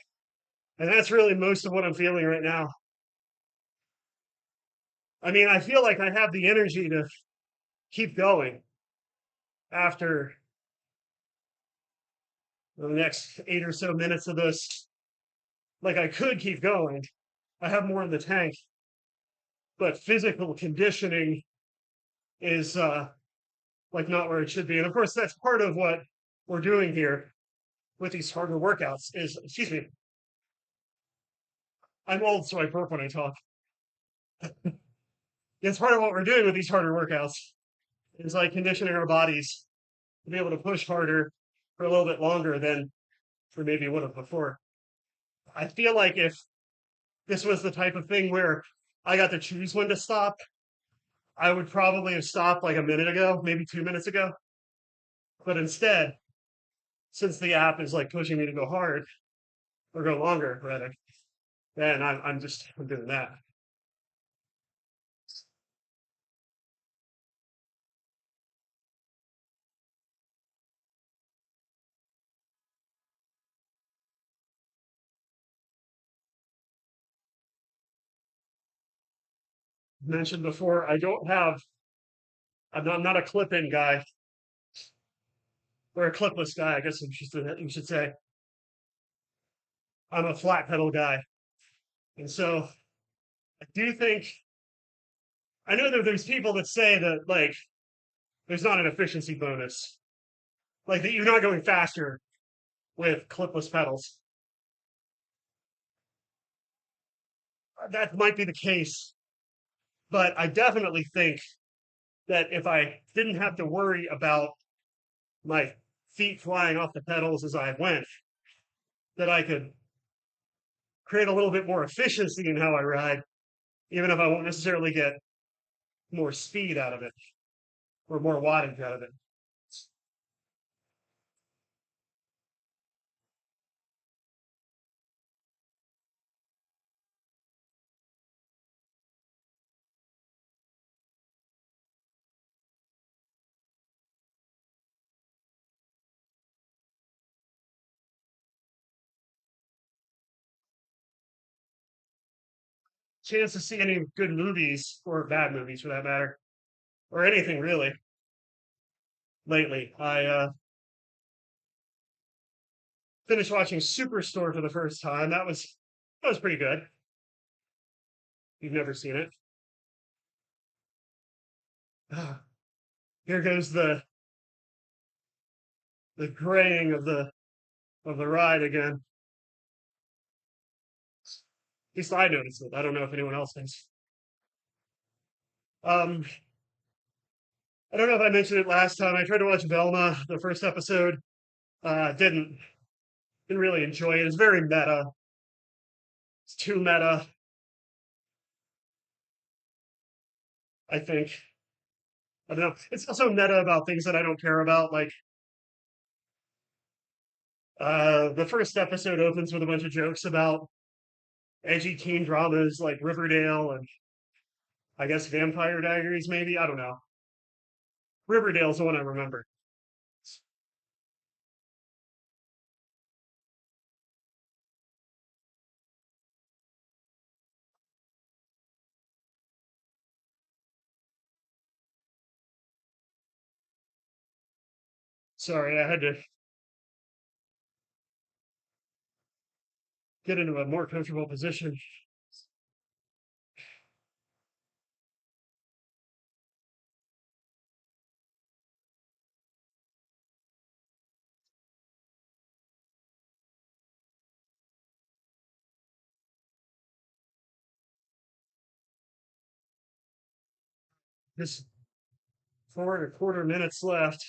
And that's really most of what I'm feeling right now. I mean, I feel like I have the energy to keep going after the next 8 or so minutes of this. Like I could keep going. I have more in the tank, but physical conditioning is like not where it should be. And of course, that's part of what we're doing here with these harder workouts is, excuse me, I'm old, so I burp when I talk. It's part of what we're doing with these harder workouts is like conditioning our bodies to be able to push harder for a little bit longer than we maybe would have before. I feel like if this was the type of thing where I got to choose when to stop, I would probably have stopped like a minute ago, maybe 2 minutes ago. But instead, since the app is like pushing me to go hard or go longer, rather, then I'm doing that. Mentioned before, I'm not a clip-in guy or a clipless guy. I guess you should say I'm a flat pedal guy, and so I do think I know that there's people that say that like there's not an efficiency bonus, like that you're not going faster with clipless pedals. That might be the case, but I definitely think that if I didn't have to worry about my feet flying off the pedals as I went, that I could create a little bit more efficiency in how I ride, even if I won't necessarily get more speed out of it or more wattage out of it. Chance to see any good movies or bad movies for that matter, or anything really lately. I finished watching Superstore for the first time. That was pretty good. You've never seen it. Here goes the graying of the ride again. At least I noticed it. I don't know if anyone else thinks. Um, I don't know if I mentioned it last time. I tried to watch Velma, the first episode. Didn't really enjoy it. It's very meta. It's too meta, I think. I don't know. It's also meta about things that I don't care about. Like the first episode opens with a bunch of jokes about edgy teen dramas like Riverdale and I guess Vampire Diaries, maybe. I don't know. Riverdale's the one I remember. Sorry, I had to. get into a more comfortable position. Just 4.25 minutes left.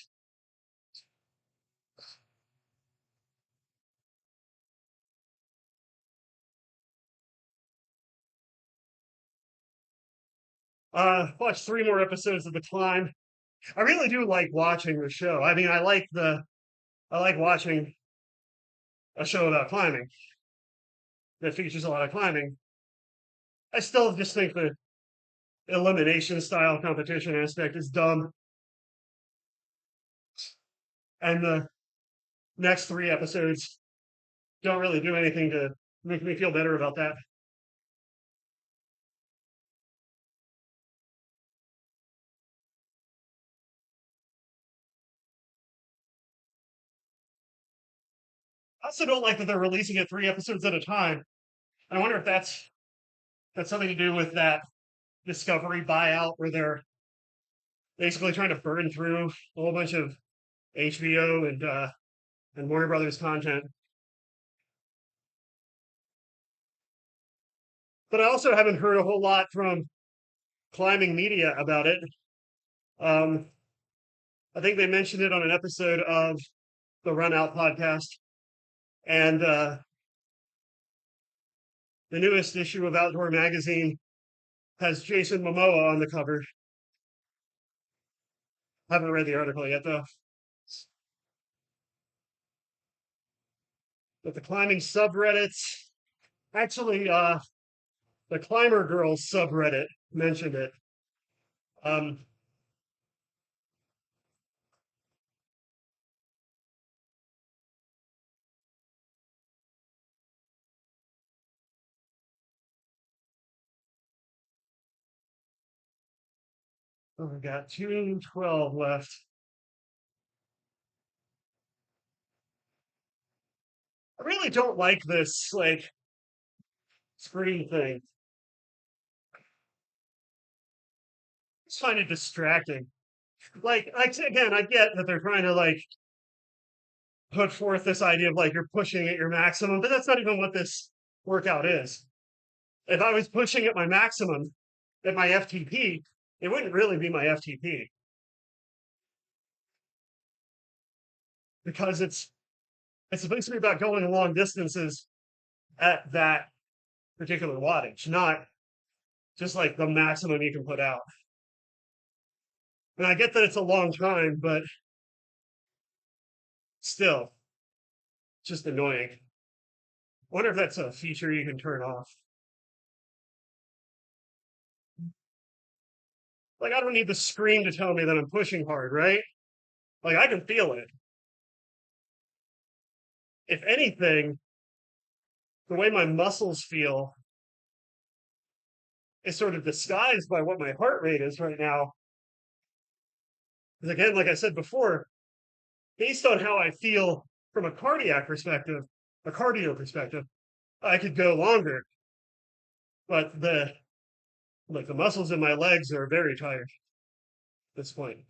Watch 3 more episodes of The Climb. I really do like watching the show. I mean, I like watching a show about climbing that features a lot of climbing. I still just think the elimination style competition aspect is dumb. And the next 3 episodes don't really do anything to make me feel better about that. I also don't like that they're releasing it 3 episodes at a time. I wonder if that's something to do with that Discovery buyout where they're basically trying to burn through a whole bunch of HBO and Warner Brothers content. But I also haven't heard a whole lot from climbing media about it. Um, I think they mentioned it on an episode of the Run Out podcast, and the newest issue of Outdoor Magazine has Jason Momoa on the cover. I haven't read the article yet though. But the climbing subreddits, actually, the Climber Girls subreddit mentioned it. Um, oh, we got 2:12 left. I really don't like this like screen thing. I just find it distracting. Again, I get that they're trying to like put forth this idea of like you're pushing at your maximum, but that's not even what this workout is. If I was pushing at my maximum at my FTP, it wouldn't really be my FTP because it's supposed to be about going long distances at that particular wattage, not just like the maximum you can put out. And I get that it's a long time, but still, just annoying. I wonder if that's a feature you can turn off. Like, I don't need the screen to tell me that I'm pushing hard, right? Like, I can feel it. If anything, the way my muscles feel is sort of disguised by what my heart rate is right now. Because again, like I said before, based on how I feel from a cardiac perspective, a cardio perspective, I could go longer. But the muscles in my legs are very tired at this point.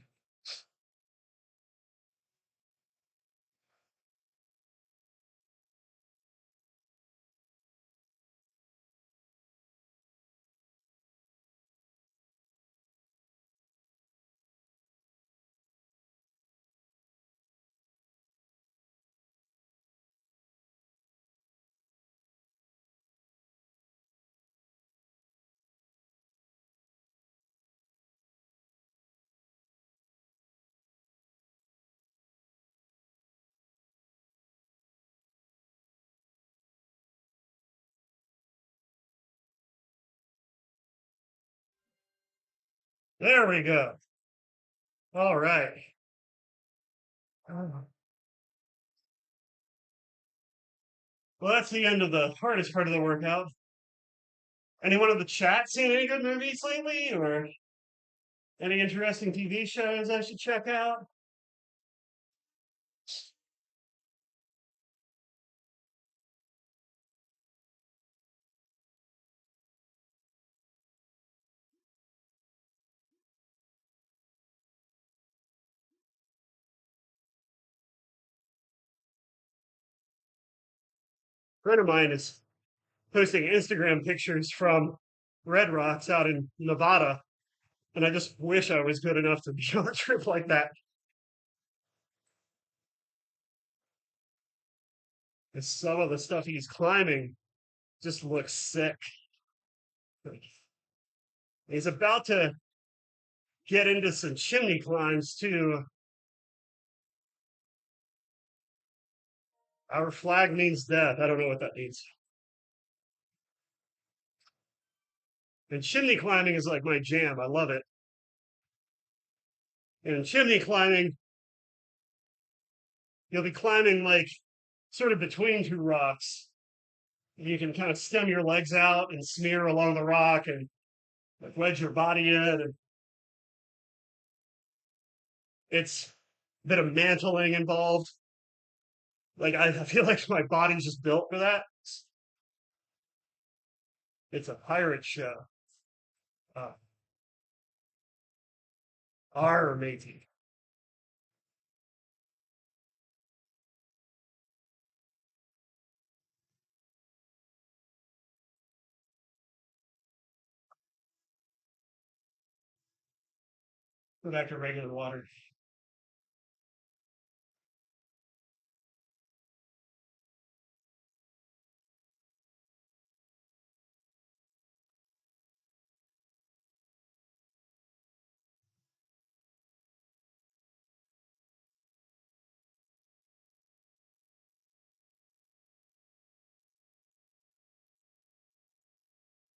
There we go. All right. Well, that's the end of the hardest part of the workout. Anyone in the chat seen any good movies lately, or any interesting TV shows I should check out? friend of mine is posting Instagram pictures from Red Rocks out in Nevada, and I just wish I was good enough to be on a trip like that. Because some of the stuff he's climbing just looks sick. He's about to get into some chimney climbs too. Our flag means death. I don't know what that means. And chimney climbing is like my jam. I love it. And in chimney climbing, you'll be climbing like sort of between two rocks. You can kind of stem your legs out and smear along the rock and like wedge your body in. And it's a bit of mantling involved. Like I feel like my body's just built for that. It's a pirate show. Uh, R matey. Go back to regular water.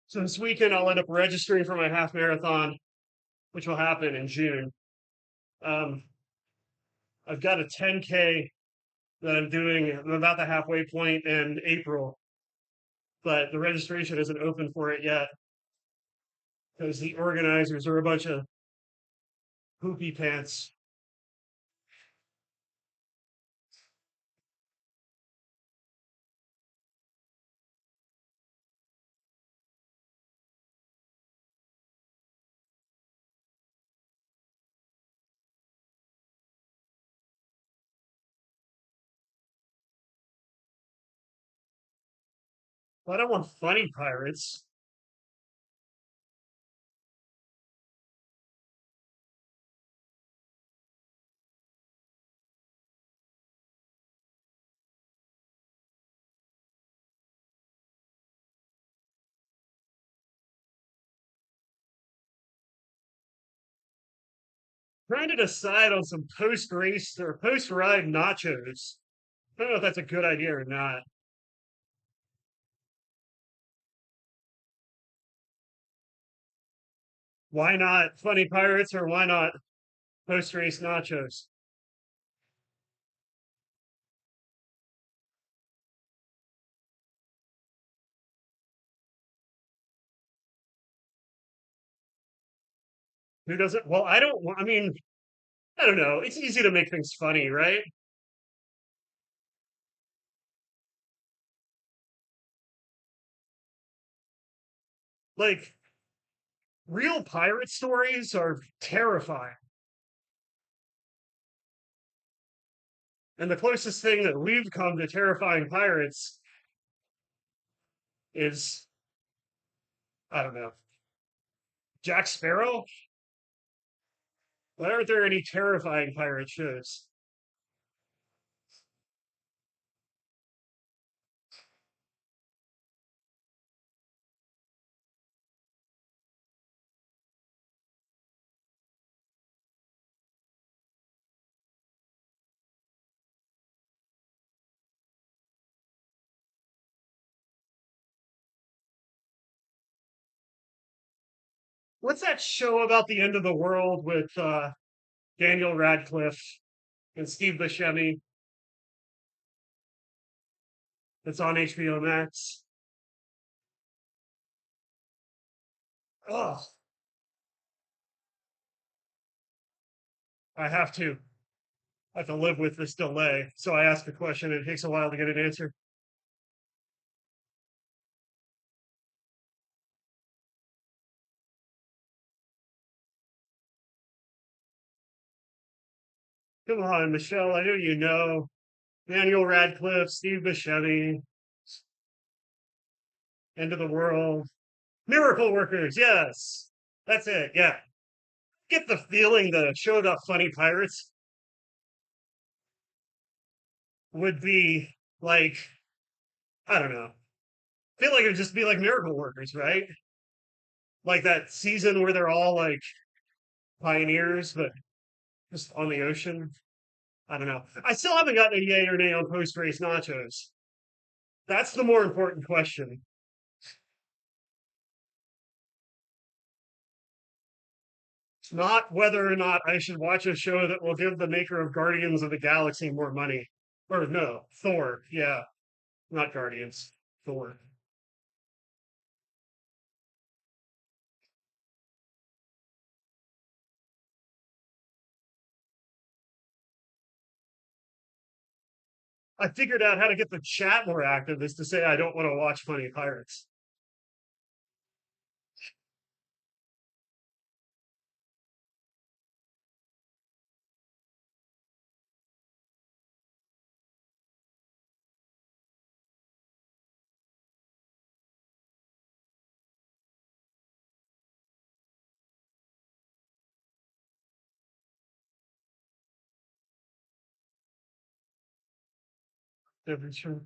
So this weekend I'll end up registering for my half marathon, which will happen in June. Um, I've got a 10K that I'm doing. I'm about the halfway point in April, but the registration isn't open for it yet because the organizers are a bunch of poopy pants. Well, I don't want funny pirates. Trying to decide on some post race or post ride nachos. I don't know if that's a good idea or not. Why not funny pirates or why not post race nachos? Who doesn't? Well, I don't. I mean, I don't know. It's easy to make things funny, right? Like real pirate stories are terrifying. And the closest thing that we've come to terrifying pirates is, I don't know, Jack Sparrow? Why aren't there any terrifying pirate shows? What's that show about the end of the world with Daniel Radcliffe and Steve Buscemi that's on HBO Max? Oh, I have to. I have to live with this delay. So I ask a question and it takes a while to get an answer. Come on, Michelle. I know you know. Daniel Radcliffe, Steve Buscemi. End of the world. Miracle workers, yes. That's it, yeah. Get the feeling the show about funny pirates would be like, I don't know. I feel like it would just be like miracle workers, right? Like that season where they're all like pioneers, but just on the ocean. I don't know. I still haven't gotten a yay or nay on post race nachos. That's the more important question. It's not whether or not I should watch a show that will give the maker of Guardians of the Galaxy more money. Or no, Thor. Yeah, not Guardians. Thor. I figured out how to get the chat more active is to say I don't want to watch funny pirates. Every true.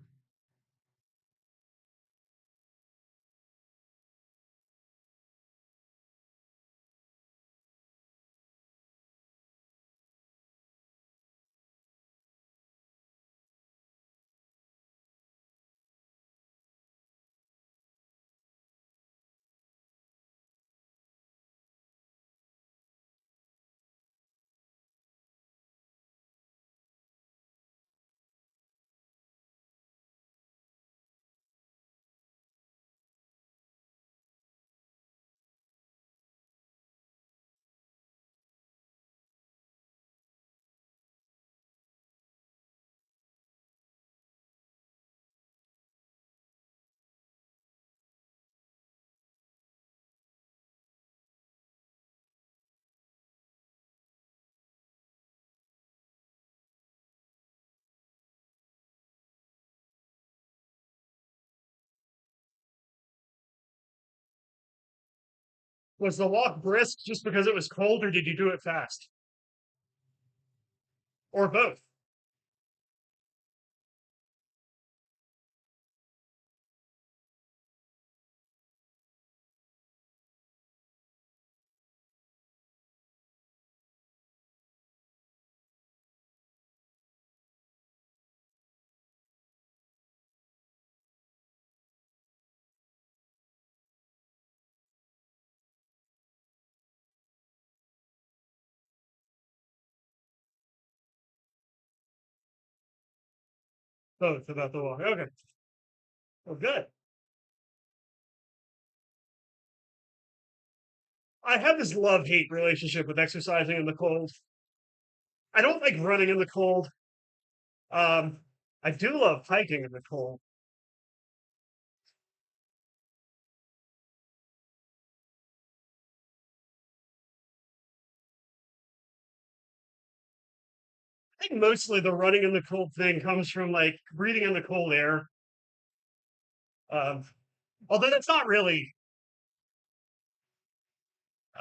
Was the walk brisk just because it was cold, or did you do it fast? Or both? Both about the walk. Okay. Well, good. I have this love hate relationship with exercising in the cold. I don't like running in the cold. Um, I do love hiking in the cold. I think mostly the running in the cold thing comes from like breathing in the cold air. Um, Although that's not really,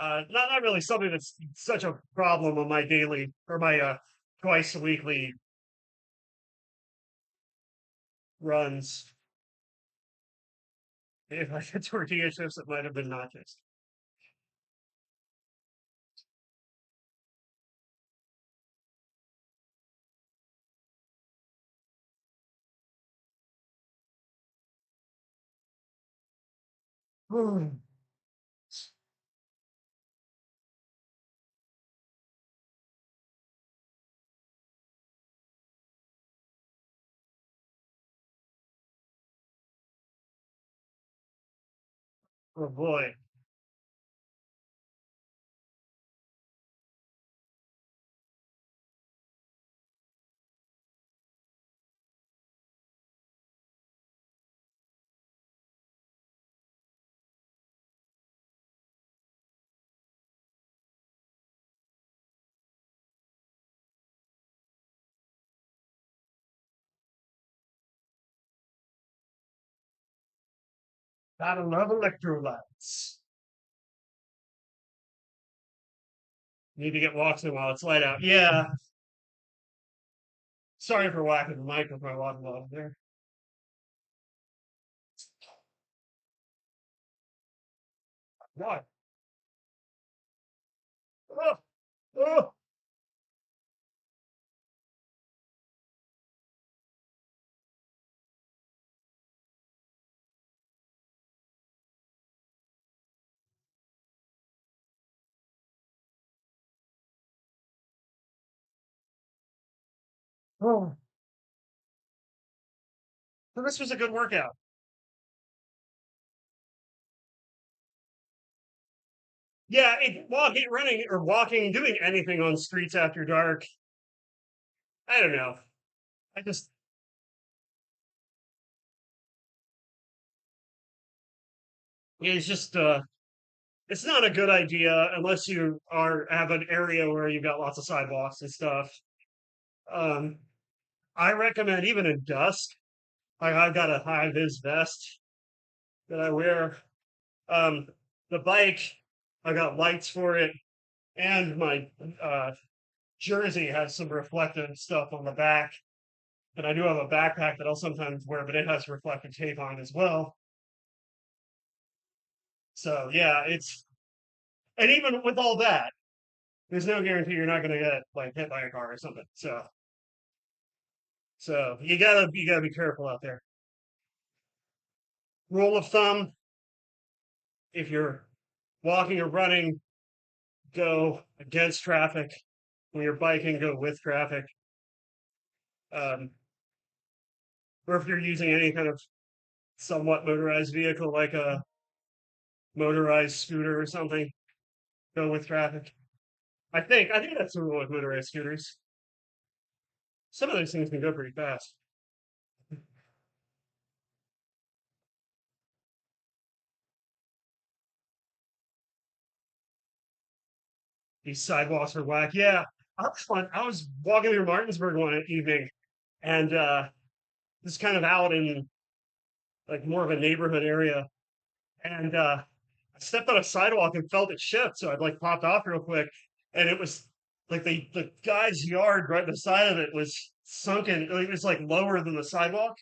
not really something that's such a problem on my daily or my twice weekly runs. If I get tortilla chips, it might have been nachos. Oh boy. Gotta love electrolytes. Need to get walks in while it's light out. Yeah. Sorry for whacking the mic with my water bottle there. What? Oh, oh, oh. So this was a good workout. Yeah, walking, running, or walking, doing anything on streets after dark. I don't know. I just it's just it's not a good idea unless you are have an area where you've got lots of sidewalks and stuff. Um, I recommend even in dusk. Like I've got a high vis vest that I wear. Um, the bike, I got lights for it, and my uh, jersey has some reflective stuff on the back. And I do have a backpack that I'll sometimes wear, but it has reflective tape on as well. So yeah, it's and even with all that, there's no guarantee you're not going to get like hit by a car or something. So you gotta be careful out there. Rule of thumb: if you're walking or running, go against traffic. When you're biking, go with traffic. Um, or if you're using any kind of somewhat motorized vehicle like a motorized scooter or something, go with traffic. I think that's the rule with motorized scooters. Some of those things can go pretty fast. These sidewalks are whack. Yeah, I was walking through Martinsburg one evening, and this kind of out in like more of a neighborhood area, and I stepped on a sidewalk and felt it shift, so I'd like popped off real quick, and it was like the guy's yard right beside of it was sunken. It was like lower than the sidewalk,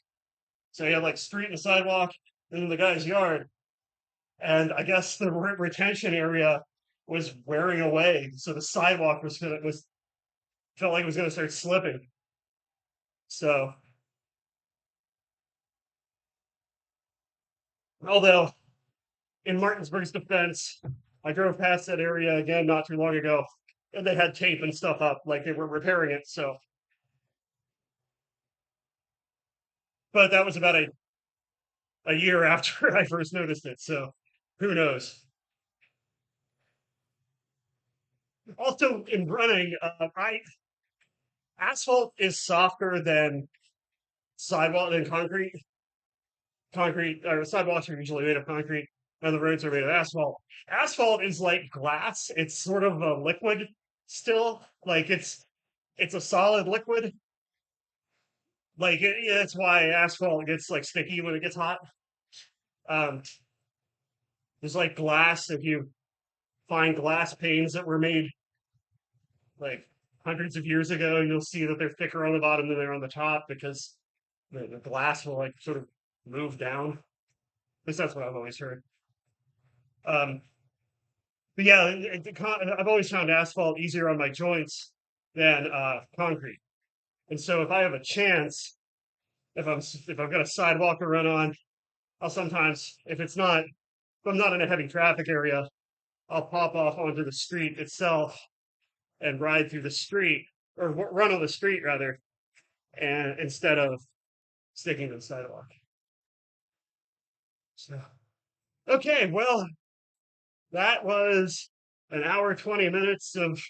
so you had like street and sidewalk, and then the guy's yard, and I guess the retention area was wearing away, so the sidewalk was felt like it was going to start slipping. So, although in Martinsburg's defense, I drove past that area again not too long ago, and they had tape and stuff up, like they were repairing it. So, but that was about a year after I first noticed it. So, who knows? Also, in running, I asphalt is softer than sidewalk than concrete. Concrete or sidewalks are usually made of concrete, and the roads are made of asphalt. Asphalt is like glass. It's sort of a liquid still. Like it's a solid liquid. Like yeah, that's why asphalt gets like sticky when it gets hot. Um, there's like glass. If you find glass panes that were made like hundreds of years ago, you'll see that they're thicker on the bottom than they're on the top because the glass will like sort of move down. At least that's what I've always heard. Um, but yeah, I've always found asphalt easier on my joints than concrete. And so if I have a chance, if I've got a sidewalk to run on, I'll sometimes, if I'm not in a heavy traffic area, I'll pop off onto the street itself and ride through the street or run on the street rather, and instead of sticking to the sidewalk. So okay, well, that was an hour 20 minutes of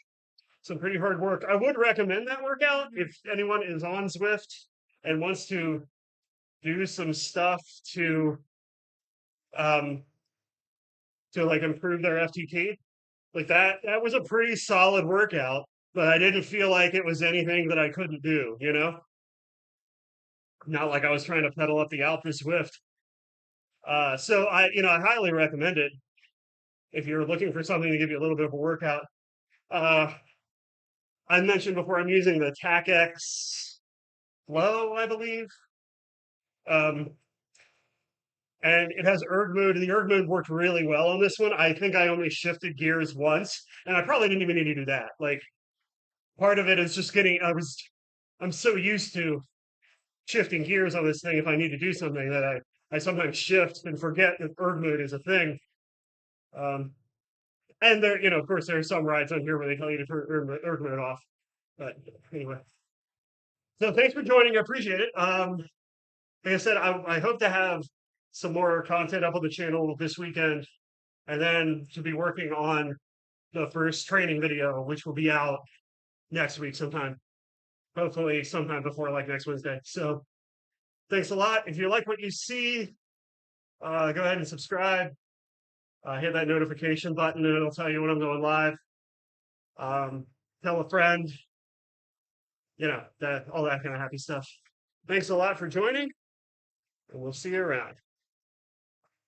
some pretty hard work. I would recommend that workout if anyone is on Zwift and wants to do some stuff um to like improve their FTT. Like that was a pretty solid workout, but I didn't feel like it was anything that I couldn't do, you know? Not like I was trying to pedal up the Alpha Zwift. So I highly recommend it if you're looking for something to give you a little bit of a workout. Uh, I mentioned before I'm using the TacX Flow, I believe. Um, and it has erg mode. The erg mode worked really well on this one. I think I only shifted gears once, and I probably didn't even need to do that. Like part of it is just I'm so used to shifting gears on this thing if I need to do something that I sometimes shift and forget that erg mode is a thing. Um, and there, of course, there are some rides on here where they tell you to turn erg mode off. But anyway, so thanks for joining. I appreciate it. Like I said, I hope to have some more content up on the channel this weekend, and then to be working on the first training video, which will be out next week sometime. Hopefully, sometime before like next Wednesday. So thanks a lot. If you like what you see, go ahead and subscribe. Hit that notification button, and it'll tell you when I'm going live. Tell a friend, that all that kind of happy stuff. Thanks a lot for joining, and we'll see you around.